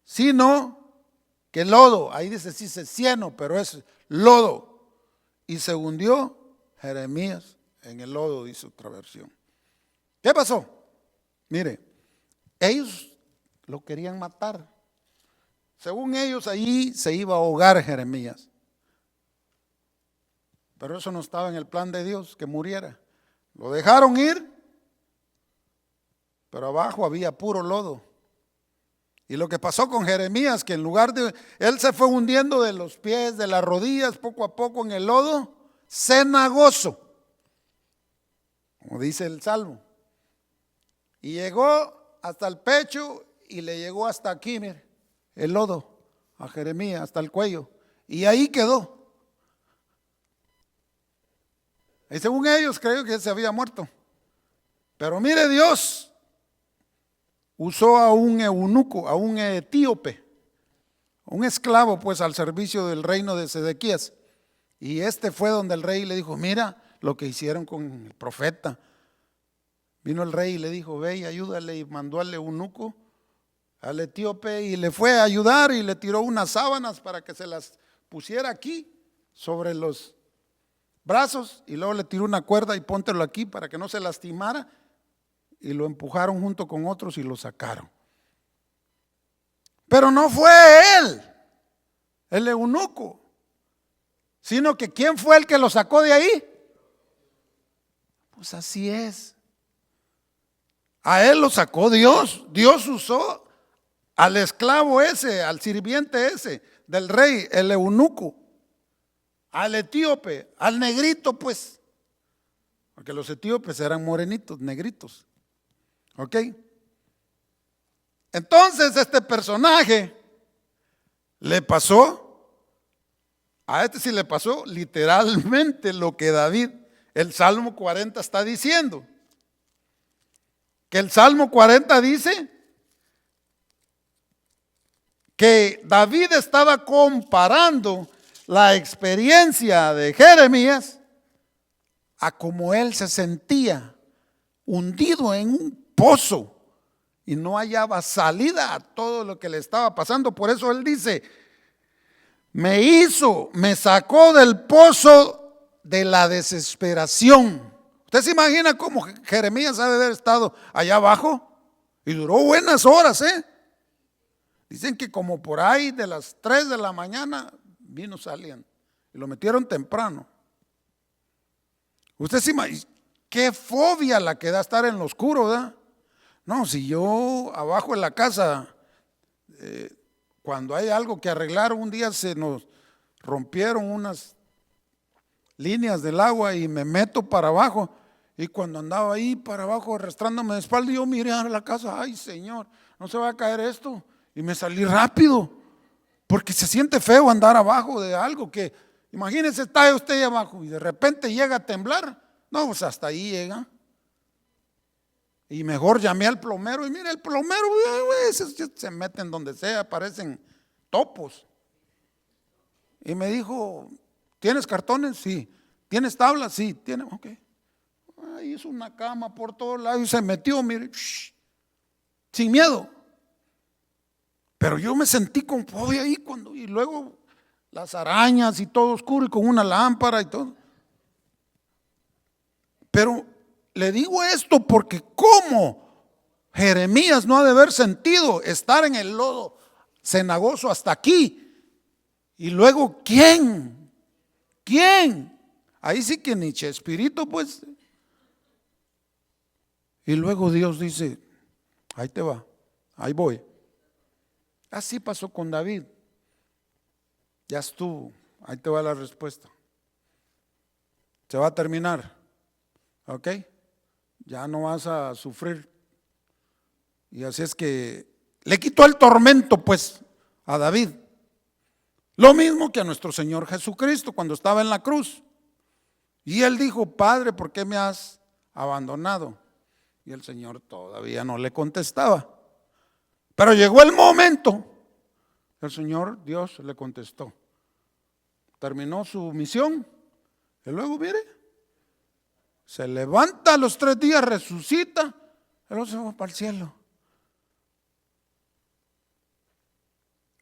sino que lodo. Ahí dice sí, cieno, pero es lodo. Y se hundió Jeremías en el lodo, dice otra versión. ¿Qué pasó? Mire, ellos lo querían matar. Según ellos, allí se iba a ahogar Jeremías. Pero eso no estaba en el plan de Dios, que muriera. Lo dejaron ir, pero abajo había puro lodo. Y lo que pasó con Jeremías, que en lugar de, él se fue hundiendo de los pies, de las rodillas, poco a poco en el lodo, cenagoso, como dice el Salmo. Y llegó hasta el pecho y le llegó hasta aquí, mire, el lodo a Jeremías, hasta el cuello. Y ahí quedó. Y según ellos, creo que él se había muerto. Pero mire, Dios usó a un eunuco, a un etíope, un esclavo, pues, al servicio del reino de Sedequías. Y este fue donde el rey le dijo: mira lo que hicieron con el profeta. Vino el rey y le dijo: ve y ayúdale, y mandó al eunuco, al etíope, y le fue a ayudar y le tiró unas sábanas para que se las pusiera aquí sobre los brazos, y luego le tiró una cuerda y póntelo aquí para que no se lastimara, y lo empujaron junto con otros y lo sacaron. Pero no fue él, el eunuco, sino que ¿quién fue el que lo sacó de ahí? Pues así es. A él lo sacó Dios. Dios usó al esclavo ese, al sirviente ese del rey, el eunuco, al etíope, al negrito, pues, porque los etíopes eran morenitos, negritos. ¿Ok? Entonces este personaje le pasó, a este sí le pasó literalmente lo que David, el Salmo 40 está diciendo. Que el Salmo 40 dice que David estaba comparando la experiencia de Jeremías a cómo él se sentía hundido en un pozo y no hallaba salida a todo lo que le estaba pasando. Por eso él dice: me sacó del pozo de la desesperación. ¿Usted se imagina cómo Jeremías ha de haber estado allá abajo? Y duró buenas horas, Dicen que como por ahí de las 3 de la mañana vino saliendo y lo metieron temprano. Usted se imagina, qué fobia la que da estar en lo oscuro, ¿verdad? No, si yo abajo en la casa, cuando hay algo que arreglar, un día se nos rompieron unas líneas del agua y me meto para abajo. Y cuando andaba ahí para abajo arrastrándome de espalda, yo miré a la casa: ay, Señor, no se va a caer esto. Y me salí rápido, porque se siente feo andar abajo de algo que, imagínese, está usted ahí abajo y de repente llega a temblar. No, pues hasta ahí llega. Y mejor llamé al plomero, y mire, el plomero se mete en donde sea, parecen topos. Y me dijo: ¿Tienes cartones? Sí. ¿Tienes tablas? Sí. ¿Tiene? Ok. Ahí hizo una cama por todos lados y se metió, mire, sin miedo. Pero yo me sentí con fobia ahí y luego las arañas y todo oscuro y con una lámpara y todo. Pero le digo esto porque ¿cómo Jeremías no ha de haber sentido estar en el lodo cenagoso hasta aquí? Y luego, ¿quién? Ahí sí que ni Chespirito, pues. Y luego Dios dice, ahí te va, ahí voy. Así pasó con David. Ya estuvo, ahí te va la respuesta. Se va a terminar, ¿ok? Ya no vas a sufrir. Y así es que le quitó el tormento, pues, a David. Lo mismo que a nuestro Señor Jesucristo cuando estaba en la cruz. Y él dijo, Padre, ¿por qué me has abandonado? Y el Señor todavía no le contestaba. Pero llegó el momento, el Señor Dios le contestó. Terminó su misión y luego, mire, se levanta a los 3 días, resucita y luego se va para el cielo.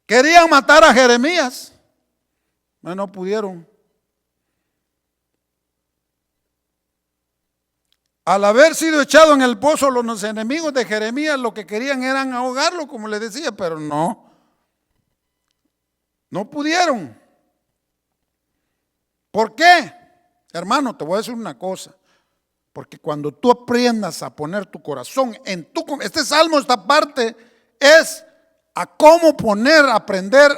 Querían matar a Jeremías, pero no pudieron. Al haber sido echado en el pozo, los enemigos de Jeremías lo que querían eran ahogarlo, como le decía, pero no pudieron. ¿Por qué? Hermano, te voy a decir una cosa, porque cuando tú aprendas a poner tu corazón este salmo, esta parte es a cómo aprender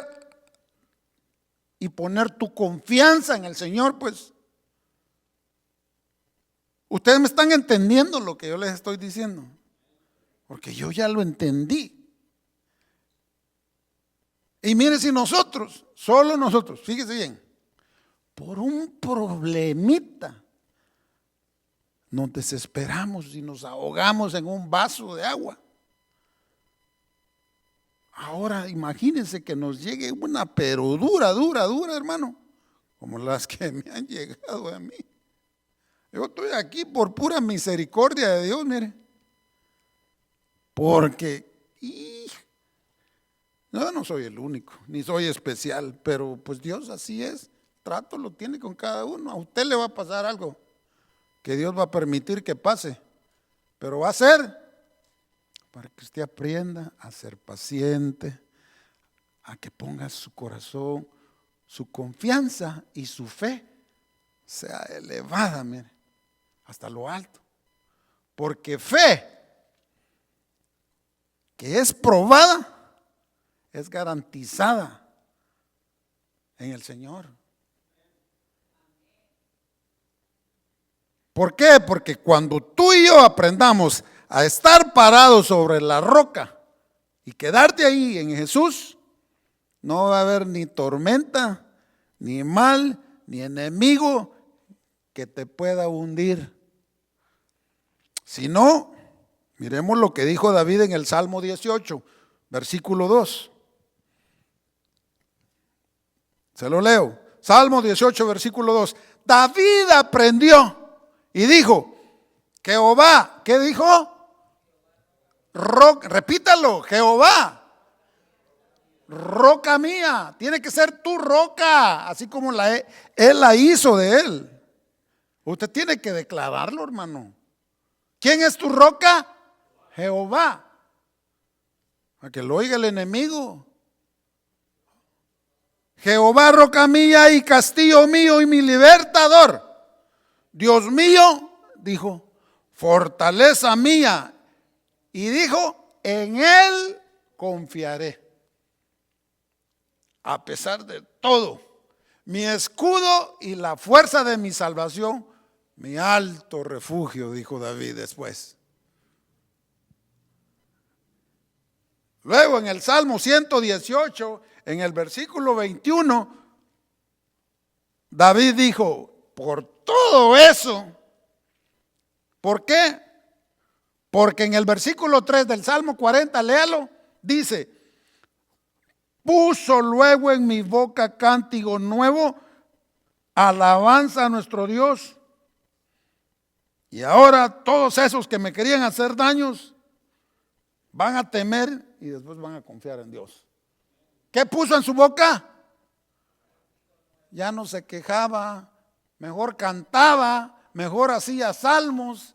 y poner tu confianza en el Señor, pues. Ustedes me están entendiendo lo que yo les estoy diciendo, porque yo ya lo entendí. Y mire, si nosotros, solo nosotros, fíjese bien, por un problemita nos desesperamos y nos ahogamos en un vaso de agua. Ahora imagínense que nos llegue una pero dura, hermano, como las que me han llegado a mí. Yo estoy aquí por pura misericordia de Dios, mire. Porque no soy el único, ni soy especial, pero pues Dios así es. Trato lo tiene con cada uno. A usted le va a pasar algo que Dios va a permitir que pase, pero va a ser para que usted aprenda a ser paciente, a que ponga su corazón, su confianza y su fe sea elevada, mire, hasta lo alto. Porque fe que es probada, es garantizada en el Señor. ¿Por qué? Porque cuando tú y yo aprendamos a estar parados sobre la roca y quedarte ahí en Jesús, no va a haber ni tormenta, ni mal, ni enemigo que te pueda hundir. Si no, miremos lo que dijo David en el Salmo 18, versículo 2. Se lo leo. Salmo 18, versículo 2. David aprendió y dijo, Jehová, ¿qué dijo? Repítalo, Jehová, roca mía. Tiene que ser tu roca, así como él la hizo de él. Usted tiene que declararlo, hermano. ¿Quién es tu roca? Jehová. A que lo oiga el enemigo. Jehová, roca mía y castillo mío y mi libertador. Dios mío, dijo, fortaleza mía. Y dijo, en él confiaré. A pesar de todo, mi escudo y la fuerza de mi salvación, mi alto refugio, dijo David después. Luego en el Salmo 118, en el versículo 21, David dijo, por todo eso, ¿por qué? Porque en el versículo 3 del Salmo 40, léalo, dice, puso luego en mi boca cántico nuevo alabanza a nuestro Dios. Y ahora todos esos que me querían hacer daños van a temer y después van a confiar en Dios. ¿Qué puso en su boca? Ya no se quejaba, mejor cantaba, mejor hacía salmos.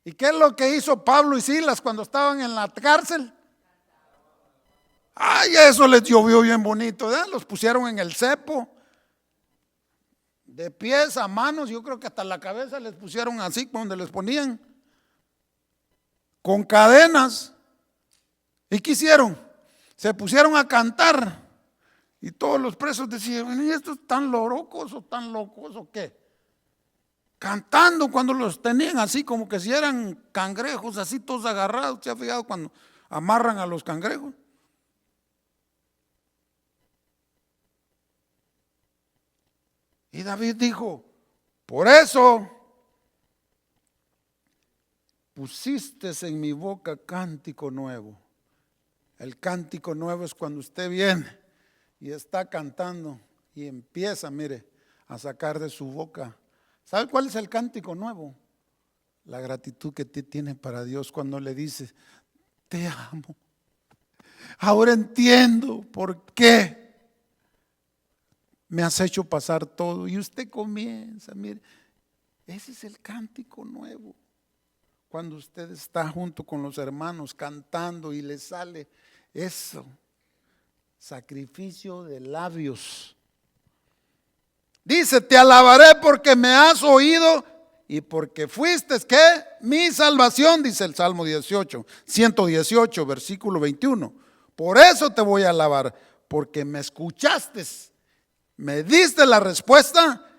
¿Y qué es lo que hizo Pablo y Silas cuando estaban en la cárcel? Ay, eso les llovió bien bonito, ¿verdad? Los pusieron en el cepo, de pies a manos, yo creo que hasta la cabeza les pusieron así, donde les ponían, con cadenas. ¿Y qué hicieron? Se pusieron a cantar. Y todos los presos decían, ¿y estos tan locos o tan locos o qué? Cantando cuando los tenían así como que si eran cangrejos, así todos agarrados. ¿Se ha fijado cuando amarran a los cangrejos? Y David dijo, por eso pusiste en mi boca cántico nuevo. El cántico nuevo es cuando usted viene y está cantando y empieza, mire, a sacar de su boca. ¿Sabe cuál es el cántico nuevo? La gratitud que te tiene para Dios cuando le dices, te amo. Ahora entiendo por qué me has hecho pasar todo. Y usted comienza, mire, ese es el cántico nuevo. Cuando usted está junto con los hermanos cantando y le sale eso, sacrificio de labios. Dice, te alabaré porque me has oído y porque fuiste, ¿qué? Mi salvación, dice el Salmo 118, versículo 21. Por eso te voy a alabar, porque me escuchaste, me diste la respuesta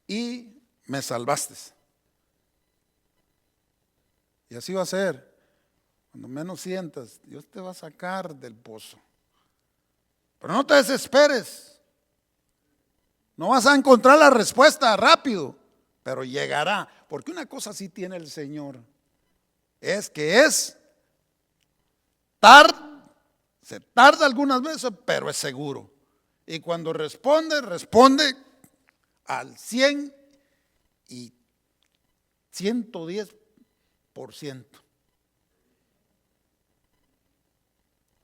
y me salvaste. Y así va a ser. Cuando menos sientas, Dios te va a sacar del pozo. Pero no te desesperes. No vas a encontrar la respuesta rápido, pero llegará. Porque una cosa sí tiene el Señor, es que se tarda algunas veces, pero es seguro. Y cuando responde al 100 y 110%.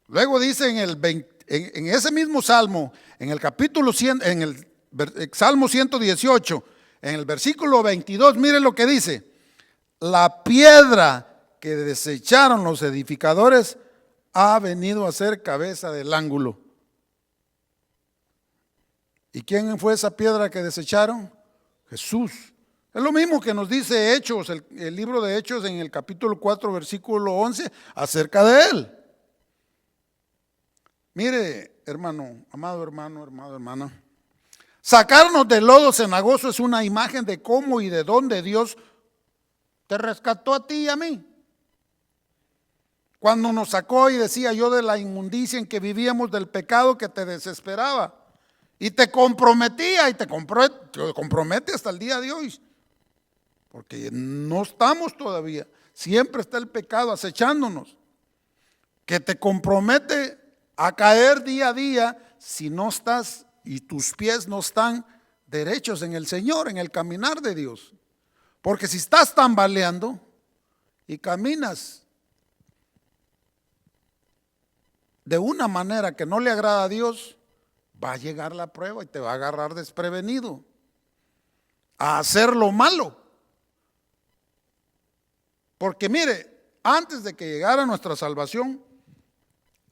Luego dice en ese mismo salmo, en el capítulo 100, en el Salmo 118, en el versículo 22, mire lo que dice: la piedra que desecharon los edificadores ha venido a ser cabeza del ángulo. ¿Y quién fue esa piedra que desecharon? Jesús. Es lo mismo que nos dice Hechos, el libro de Hechos en el capítulo 4, versículo 11, acerca de él. Mire, hermano, amado hermano, hermana, sacarnos del lodo cenagoso es una imagen de cómo y de dónde Dios te rescató a ti y a mí. Cuando nos sacó y decía yo de la inmundicia en que vivíamos, del pecado que te desesperaba y te comprometía y te compromete hasta el día de hoy. Porque no estamos todavía, siempre está el pecado acechándonos, que te compromete a caer día a día si no estás y tus pies no están derechos en el Señor, en el caminar de Dios. Porque si estás tambaleando y caminas de una manera que no le agrada a Dios, va a llegar la prueba y te va a agarrar desprevenido a hacer lo malo. Porque mire, antes de que llegara nuestra salvación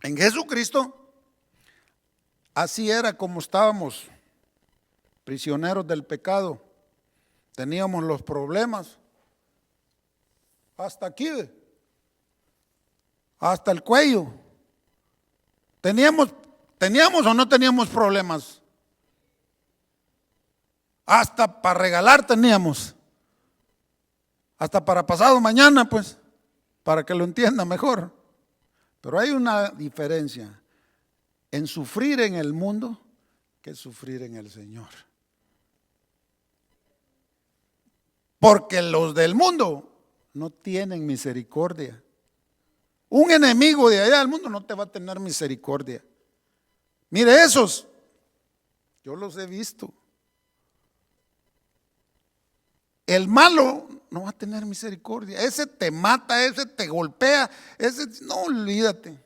en Jesucristo, así era como estábamos, prisioneros del pecado. Teníamos los problemas hasta aquí, hasta el cuello. ¿Teníamos o no teníamos problemas? Hasta para regalar teníamos. Hasta para pasado mañana, pues, para que lo entienda mejor. Pero hay una diferencia en sufrir en el mundo que sufrir en el Señor. Porque los del mundo no tienen misericordia. Un enemigo de allá del mundo no te va a tener misericordia. Mire, esos Yo los he visto. El malo no va a tener misericordia. Ese te mata, ese te golpea, ese no, olvídate.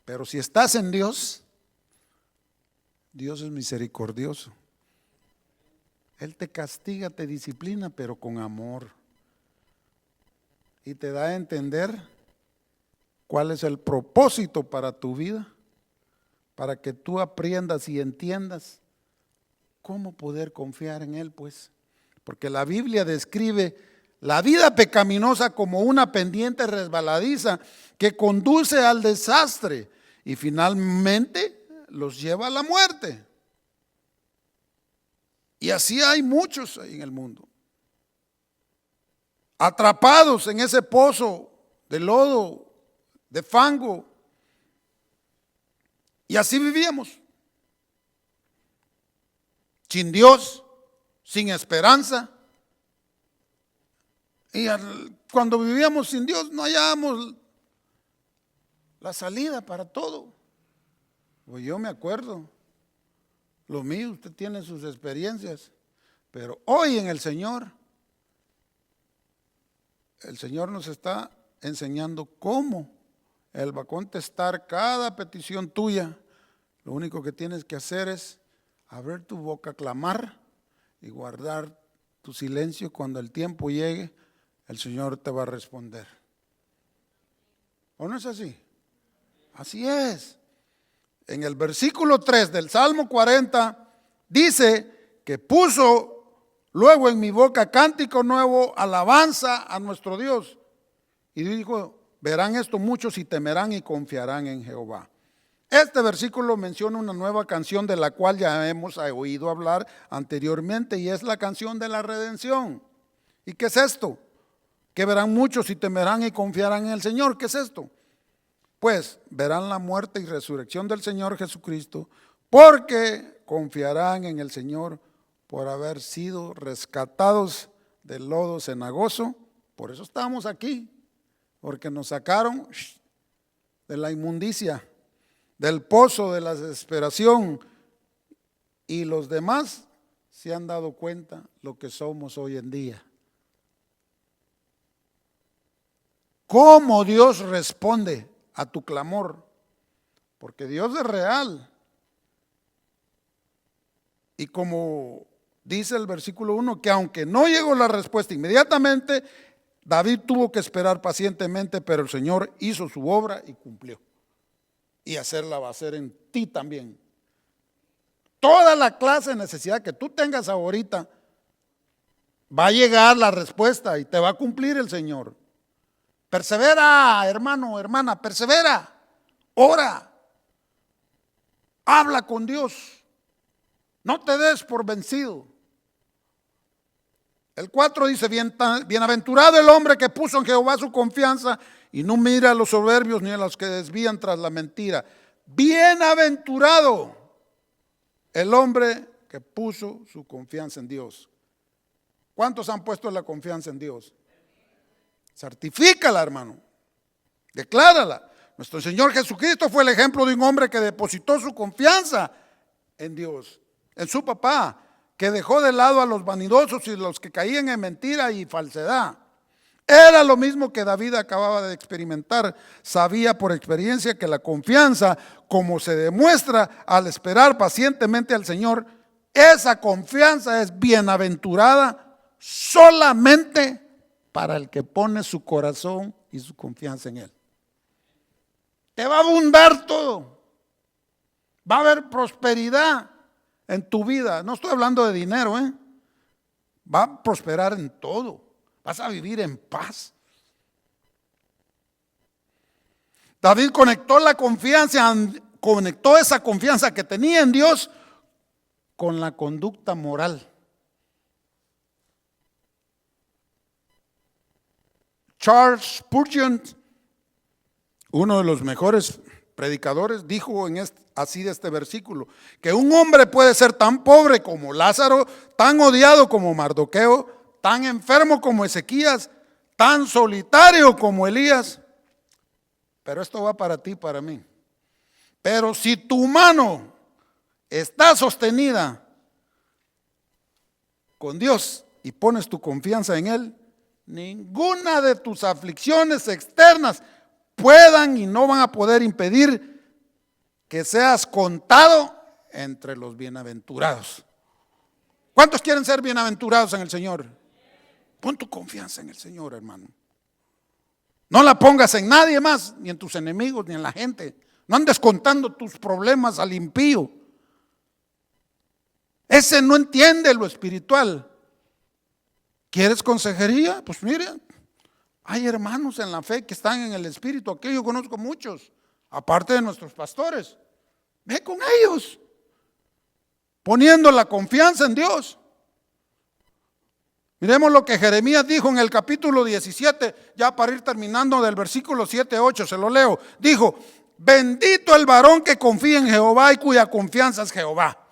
Pero si estás en Dios, Dios es misericordioso. Él te castiga, te disciplina, pero con amor. Y te da a entender cuál es el propósito para tu vida, para que tú aprendas y entiendas cómo poder confiar en Él, pues. Porque la Biblia describe la vida pecaminosa como una pendiente resbaladiza que conduce al desastre y finalmente los lleva a la muerte. Y así hay muchos en el mundo, atrapados en ese pozo de lodo, de fango. Y así vivíamos, sin Dios, sin esperanza. Y cuando vivíamos sin Dios no hallábamos la salida para todo. Pues yo me acuerdo, lo mío, usted tiene sus experiencias, pero hoy en el Señor nos está enseñando cómo Él va a contestar cada petición tuya. Lo único que tienes que hacer es abrir tu boca, clamar y guardar tu silencio. Cuando el tiempo llegue, el Señor te va a responder. ¿O no es así? Así es. En el versículo 3 del Salmo 40 dice que puso luego en mi boca cántico nuevo, alabanza a nuestro Dios. Y dijo, verán esto muchos y temerán y confiarán en Jehová. Este versículo menciona una nueva canción de la cual ya hemos oído hablar anteriormente, y es la canción de la redención. ¿Y qué es esto? Que verán muchos y temerán y confiarán en el Señor. ¿Qué es esto? Pues verán la muerte y resurrección del Señor Jesucristo, porque confiarán en el Señor por haber sido rescatados del lodo cenagoso. Por eso estamos aquí, porque nos sacaron de la inmundicia, del pozo de la desesperación, y los demás se han dado cuenta lo que somos hoy en día. ¿Cómo Dios responde a tu clamor? Porque Dios es real. Y como dice el versículo 1, que aunque no llegó la respuesta inmediatamente, David tuvo que esperar pacientemente, pero el Señor hizo su obra y cumplió. Y hacerla va a hacer en ti también. Toda la clase de necesidad que tú tengas ahorita, va a llegar la respuesta y te va a cumplir el Señor. Persevera, hermano, hermana, persevera, ora, habla con Dios, no te des por vencido. El 4 dice, bienaventurado el hombre que puso en Jehová su confianza y no mira a los soberbios ni a los que desvían tras la mentira. Bienaventurado el hombre que puso su confianza en Dios. ¿Cuántos han puesto la confianza en Dios? Certifícala, hermano. Declárala. Nuestro Señor Jesucristo fue el ejemplo de un hombre que depositó su confianza en Dios, en su papá, que dejó de lado a los vanidosos y los que caían en mentira y falsedad. Era lo mismo que David acababa de experimentar. Sabía por experiencia que la confianza, como se demuestra al esperar pacientemente al Señor, esa confianza es bienaventurada solamente para el que pone su corazón y su confianza en Él. Te va a abundar todo. Va a haber prosperidad en tu vida. No estoy hablando de dinero, va a prosperar en todo. Vas a vivir en paz. David conectó esa confianza que tenía en Dios con la conducta moral. Charles Spurgeon, uno de los mejores predicadores, dijo así de este versículo, que un hombre puede ser tan pobre como Lázaro, tan odiado como Mardoqueo, tan enfermo como Ezequías, tan solitario como Elías. Pero esto va para ti, para mí. Pero si tu mano está sostenida con Dios y pones tu confianza en Él, ninguna de tus aflicciones externas puedan y no van a poder impedir que seas contado entre los bienaventurados. ¿Cuántos quieren ser bienaventurados en el Señor? Pon tu confianza en el Señor, hermano. No la pongas en nadie más, ni en tus enemigos, ni en la gente. No andes contando tus problemas al impío. Ese no entiende lo espiritual. ¿Quieres consejería? Pues mire, hay hermanos en la fe que están en el espíritu. Aquí yo conozco muchos, aparte de nuestros pastores. Ve con ellos, poniendo la confianza en Dios. Miremos lo que Jeremías dijo en el capítulo 17, ya para ir terminando del versículo 7-8, se lo leo. Dijo: bendito el varón que confía en Jehová y cuya confianza es Jehová.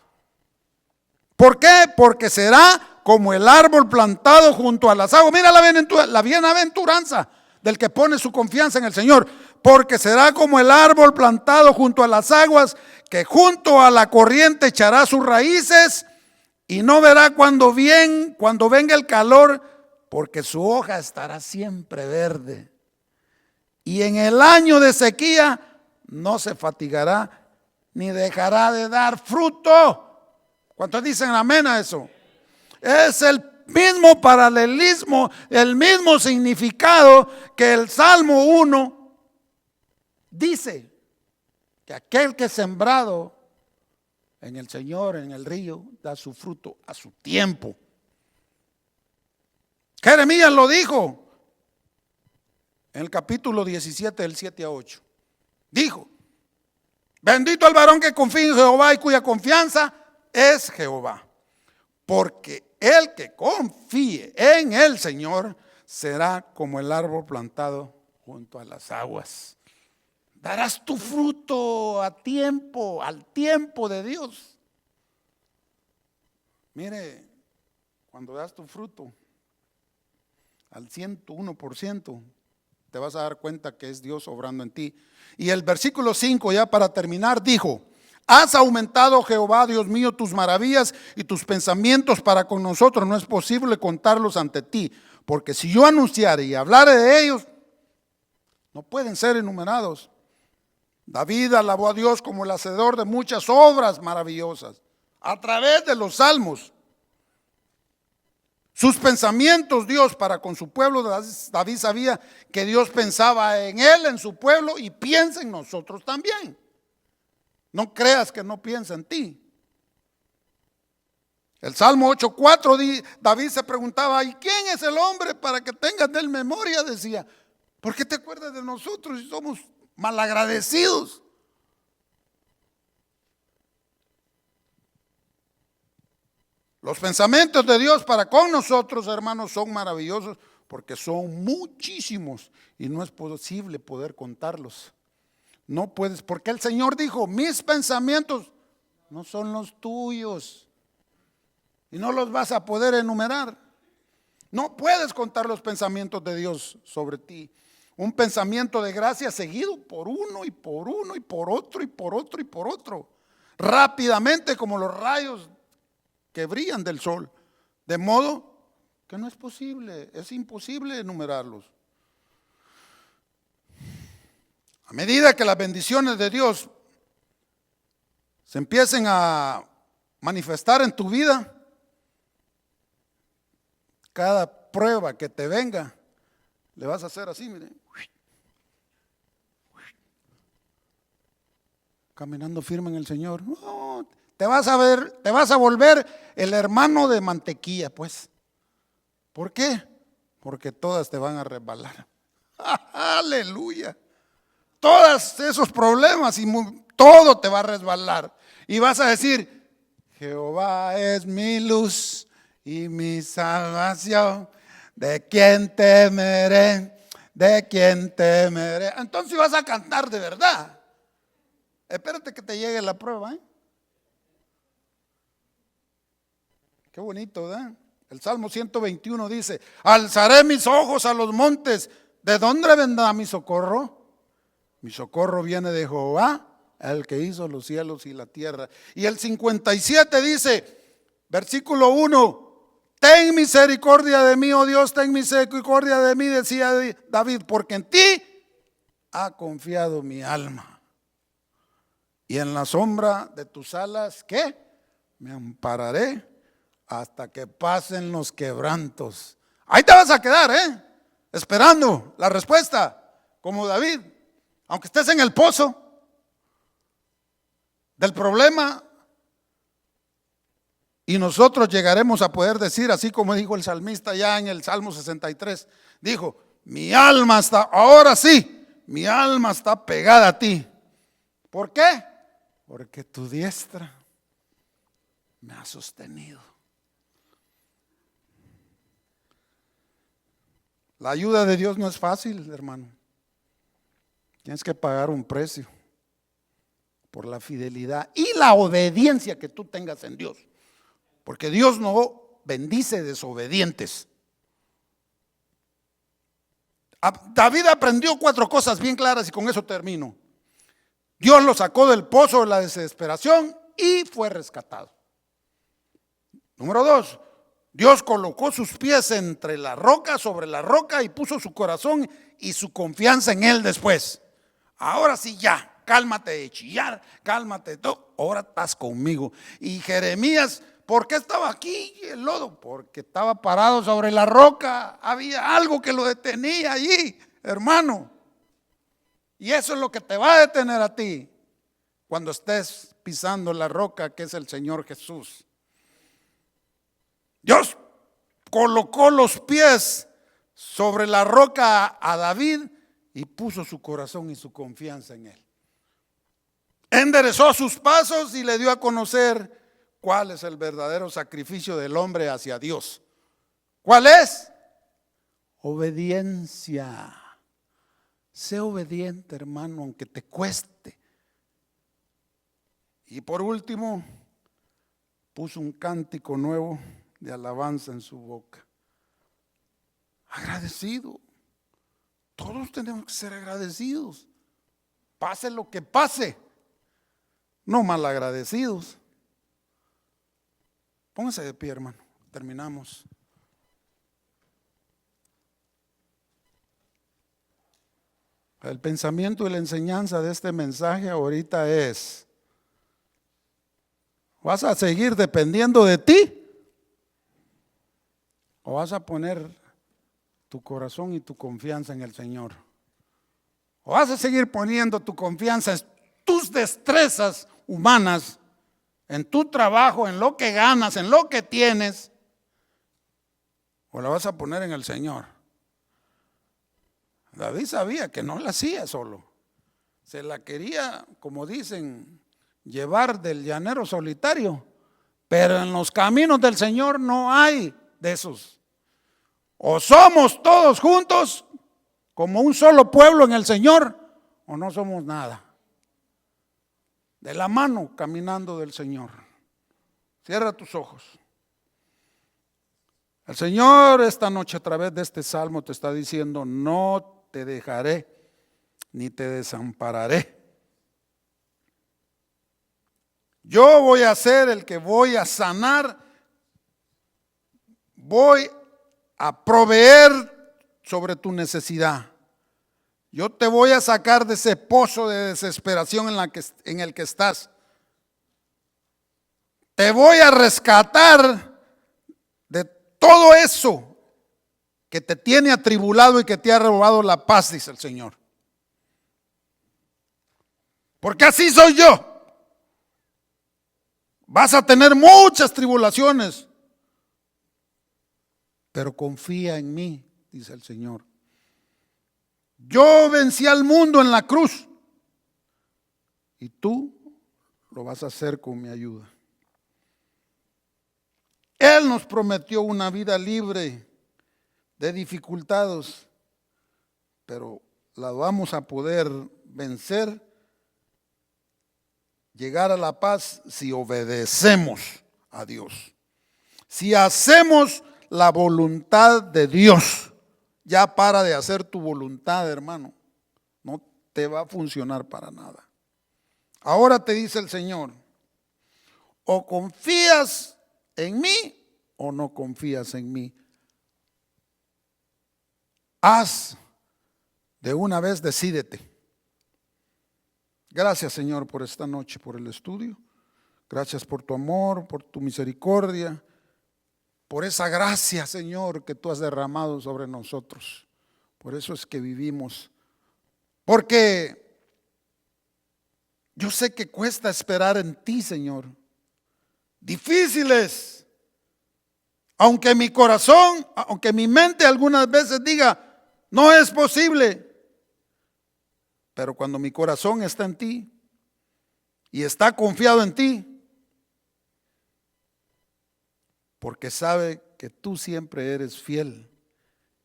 ¿Por qué? Porque será como el árbol plantado junto a las aguas. Mira la bienaventuranza del que pone su confianza en el Señor. Porque será como el árbol plantado junto a las aguas, que junto a la corriente echará sus raíces y no verá cuando venga el calor, porque su hoja estará siempre verde. Y en el año de sequía no se fatigará ni dejará de dar fruto. ¿Cuántos dicen amén a eso? Es el mismo paralelismo, el mismo significado que el Salmo 1 dice, que aquel que es sembrado en el Señor, en el río, da su fruto a su tiempo. Jeremías lo dijo en el capítulo 17, del 7-8. Dijo: bendito el varón que confía en Jehová y cuya confianza es Jehová. Porque el que confíe en el Señor será como el árbol plantado junto a las aguas. Darás tu fruto a tiempo, al tiempo de Dios. Mire, cuando das tu fruto al 101%, te vas a dar cuenta que es Dios obrando en ti. Y el versículo 5, ya para terminar, dijo: has aumentado, Jehová, Dios mío, tus maravillas y tus pensamientos para con nosotros. No es posible contarlos ante ti, porque si yo anunciare y hablare de ellos, no pueden ser enumerados. David alabó a Dios como el hacedor de muchas obras maravillosas a través de los salmos. Sus pensamientos, Dios para con su pueblo, David sabía que Dios pensaba en él, en su pueblo, y piensa en nosotros también. No creas que no piensa en ti. El Salmo 8:4, David se preguntaba: ¿y quién es el hombre para que tengas de él memoria? Decía: ¿por qué te acuerdas de nosotros si somos malagradecidos? Los pensamientos de Dios para con nosotros, hermanos, son maravillosos porque son muchísimos y no es posible poder contarlos. No puedes, porque el Señor dijo: mis pensamientos no son los tuyos y no los vas a poder enumerar. No puedes contar los pensamientos de Dios sobre ti. Un pensamiento de gracia seguido por uno y por uno y por otro y por otro y por otro, rápidamente como los rayos que brillan del sol, de modo que no es posible, es imposible enumerarlos. A medida que las bendiciones de Dios se empiecen a manifestar en tu vida, cada prueba que te venga, le vas a hacer así, mire, caminando firme en el Señor. No, te vas a volver el hermano de mantequilla, pues. ¿Por qué? Porque todas te van a resbalar. Aleluya. Todos esos problemas y todo te va a resbalar. Y vas a decir: Jehová es mi luz y mi salvación. ¿De quién temeré? ¿De quién temeré? Entonces vas a cantar de verdad. Espérate que te llegue la prueba, ¿eh? Qué bonito, ¿verdad? El Salmo 121 dice: alzaré mis ojos a los montes. ¿De dónde vendrá mi socorro? Mi socorro viene de Jehová, el que hizo los cielos y la tierra. Y el 57 dice, versículo 1, ten misericordia de mí, oh Dios, ten misericordia de mí, decía David, porque en ti ha confiado mi alma. Y en la sombra de tus alas, ¿qué? Me ampararé hasta que pasen los quebrantos. Ahí te vas a quedar, esperando la respuesta, como David, aunque estés en el pozo del problema. Y nosotros llegaremos a poder decir, así como dijo el salmista ya en el Salmo 63, dijo, mi alma está, ahora sí, mi alma está pegada a ti. ¿Por qué? Porque tu diestra me ha sostenido. La ayuda de Dios no es fácil, hermano. Tienes que pagar un precio por la fidelidad y la obediencia que tú tengas en Dios. Porque Dios no bendice desobedientes. David aprendió 4 cosas bien claras y con eso termino. Dios lo sacó del pozo de la desesperación y fue rescatado. Número 2, Dios colocó sus pies entre la roca, sobre la roca, y puso su corazón y su confianza en Él después. Ahora sí ya, cálmate de chillar, cálmate de todo, ahora estás conmigo. Y Jeremías, ¿por qué estaba aquí el lodo? Porque estaba parado sobre la roca, había algo que lo detenía allí, hermano. Y eso es lo que te va a detener a ti cuando estés pisando la roca que es el Señor Jesús. Dios colocó los pies sobre la roca a David y puso su corazón y su confianza en Él. Enderezó sus pasos y le dio a conocer cuál es el verdadero sacrificio del hombre hacia Dios. ¿Cuál es? Obediencia. Sé obediente, hermano, aunque te cueste. Y por último, puso un cántico nuevo de alabanza en su boca. Agradecido. Todos tenemos que ser agradecidos. Pase lo que pase. No malagradecidos. Póngase de pie, hermano. Terminamos. El pensamiento y la enseñanza de este mensaje ahorita es: ¿vas a seguir dependiendo de ti? ¿O vas a poner tu corazón y tu confianza en el Señor? ¿O vas a seguir poniendo tu confianza en tus destrezas humanas, en tu trabajo, en lo que ganas, en lo que tienes? ¿O la vas a poner en el Señor? David sabía que no la hacía solo. Se la quería, como dicen, llevar del llanero solitario. Pero en los caminos del Señor no hay de esos. O somos todos juntos como un solo pueblo en el Señor, o no somos nada. De la mano caminando del Señor. Cierra tus ojos. El Señor esta noche a través de este salmo te está diciendo: no te dejaré ni te desampararé. Yo voy a ser el que voy a sanar, voy a proveer sobre tu necesidad. Yo te voy a sacar de ese pozo de desesperación en el que estás. Te voy a rescatar de todo eso que te tiene atribulado y que te ha robado la paz, dice el Señor. Porque así soy yo. Vas a tener muchas tribulaciones, pero confía en mí, dice el Señor. Yo vencí al mundo en la cruz y tú lo vas a hacer con mi ayuda. Él nos prometió una vida libre de dificultades, pero la vamos a poder vencer, llegar a la paz si obedecemos a Dios. Si hacemos la voluntad de Dios. Ya para de hacer tu voluntad, hermano. No te va a funcionar para nada. Ahora te dice el Señor, o confías en mí o no confías en mí. Haz de una vez, decídete. Gracias, Señor, por esta noche, por el estudio. Gracias por tu amor, por tu misericordia, por esa gracia, Señor, que tú has derramado sobre nosotros. Por eso es que vivimos. Porque yo sé que cuesta esperar en ti, Señor. Difíciles. Aunque mi corazón, aunque mi mente algunas veces diga, no es posible. Pero cuando mi corazón está en ti y está confiado en ti, porque sabe que tú siempre eres fiel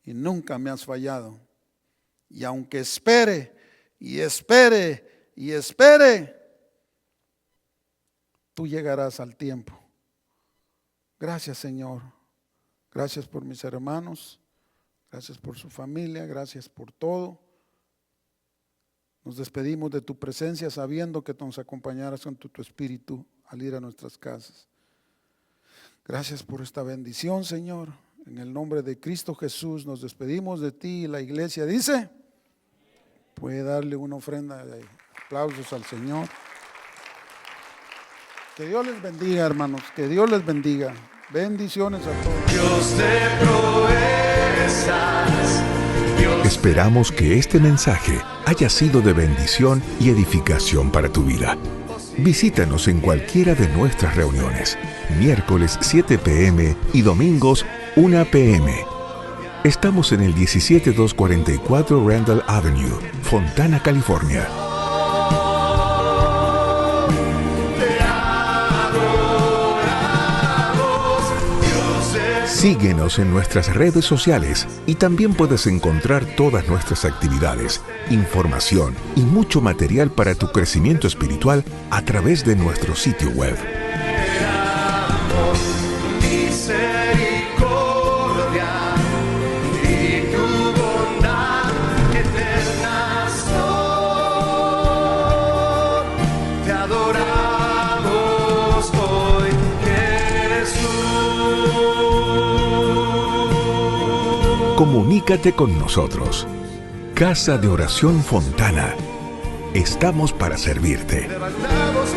y nunca me has fallado. Y aunque espere y espere y espere, tú llegarás al tiempo. Gracias, Señor. Gracias por mis hermanos. Gracias por su familia. Gracias por todo. Nos despedimos de tu presencia sabiendo que nos acompañarás con tu espíritu al ir a nuestras casas. Gracias por esta bendición, Señor. En el nombre de Cristo Jesús nos despedimos de ti. Y la iglesia dice, puede darle una ofrenda de aplausos al Señor. Que Dios les bendiga, hermanos. Que Dios les bendiga. Bendiciones a todos. Dios de proezas. Esperamos que este mensaje haya sido de bendición y edificación para tu vida. Visítanos en cualquiera de nuestras reuniones, miércoles 7 p.m. y domingos 1 p.m. Estamos en el 17244 Randall Avenue, Fontana, California. Síguenos en nuestras redes sociales y también puedes encontrar todas nuestras actividades, información y mucho material para tu crecimiento espiritual a través de nuestro sitio web. Misericordia y tu bondad eterna son. Te adoramos hoy, Jesús. Comunícate con nosotros. Casa de Oración Fontana. Estamos para servirte. Levantamos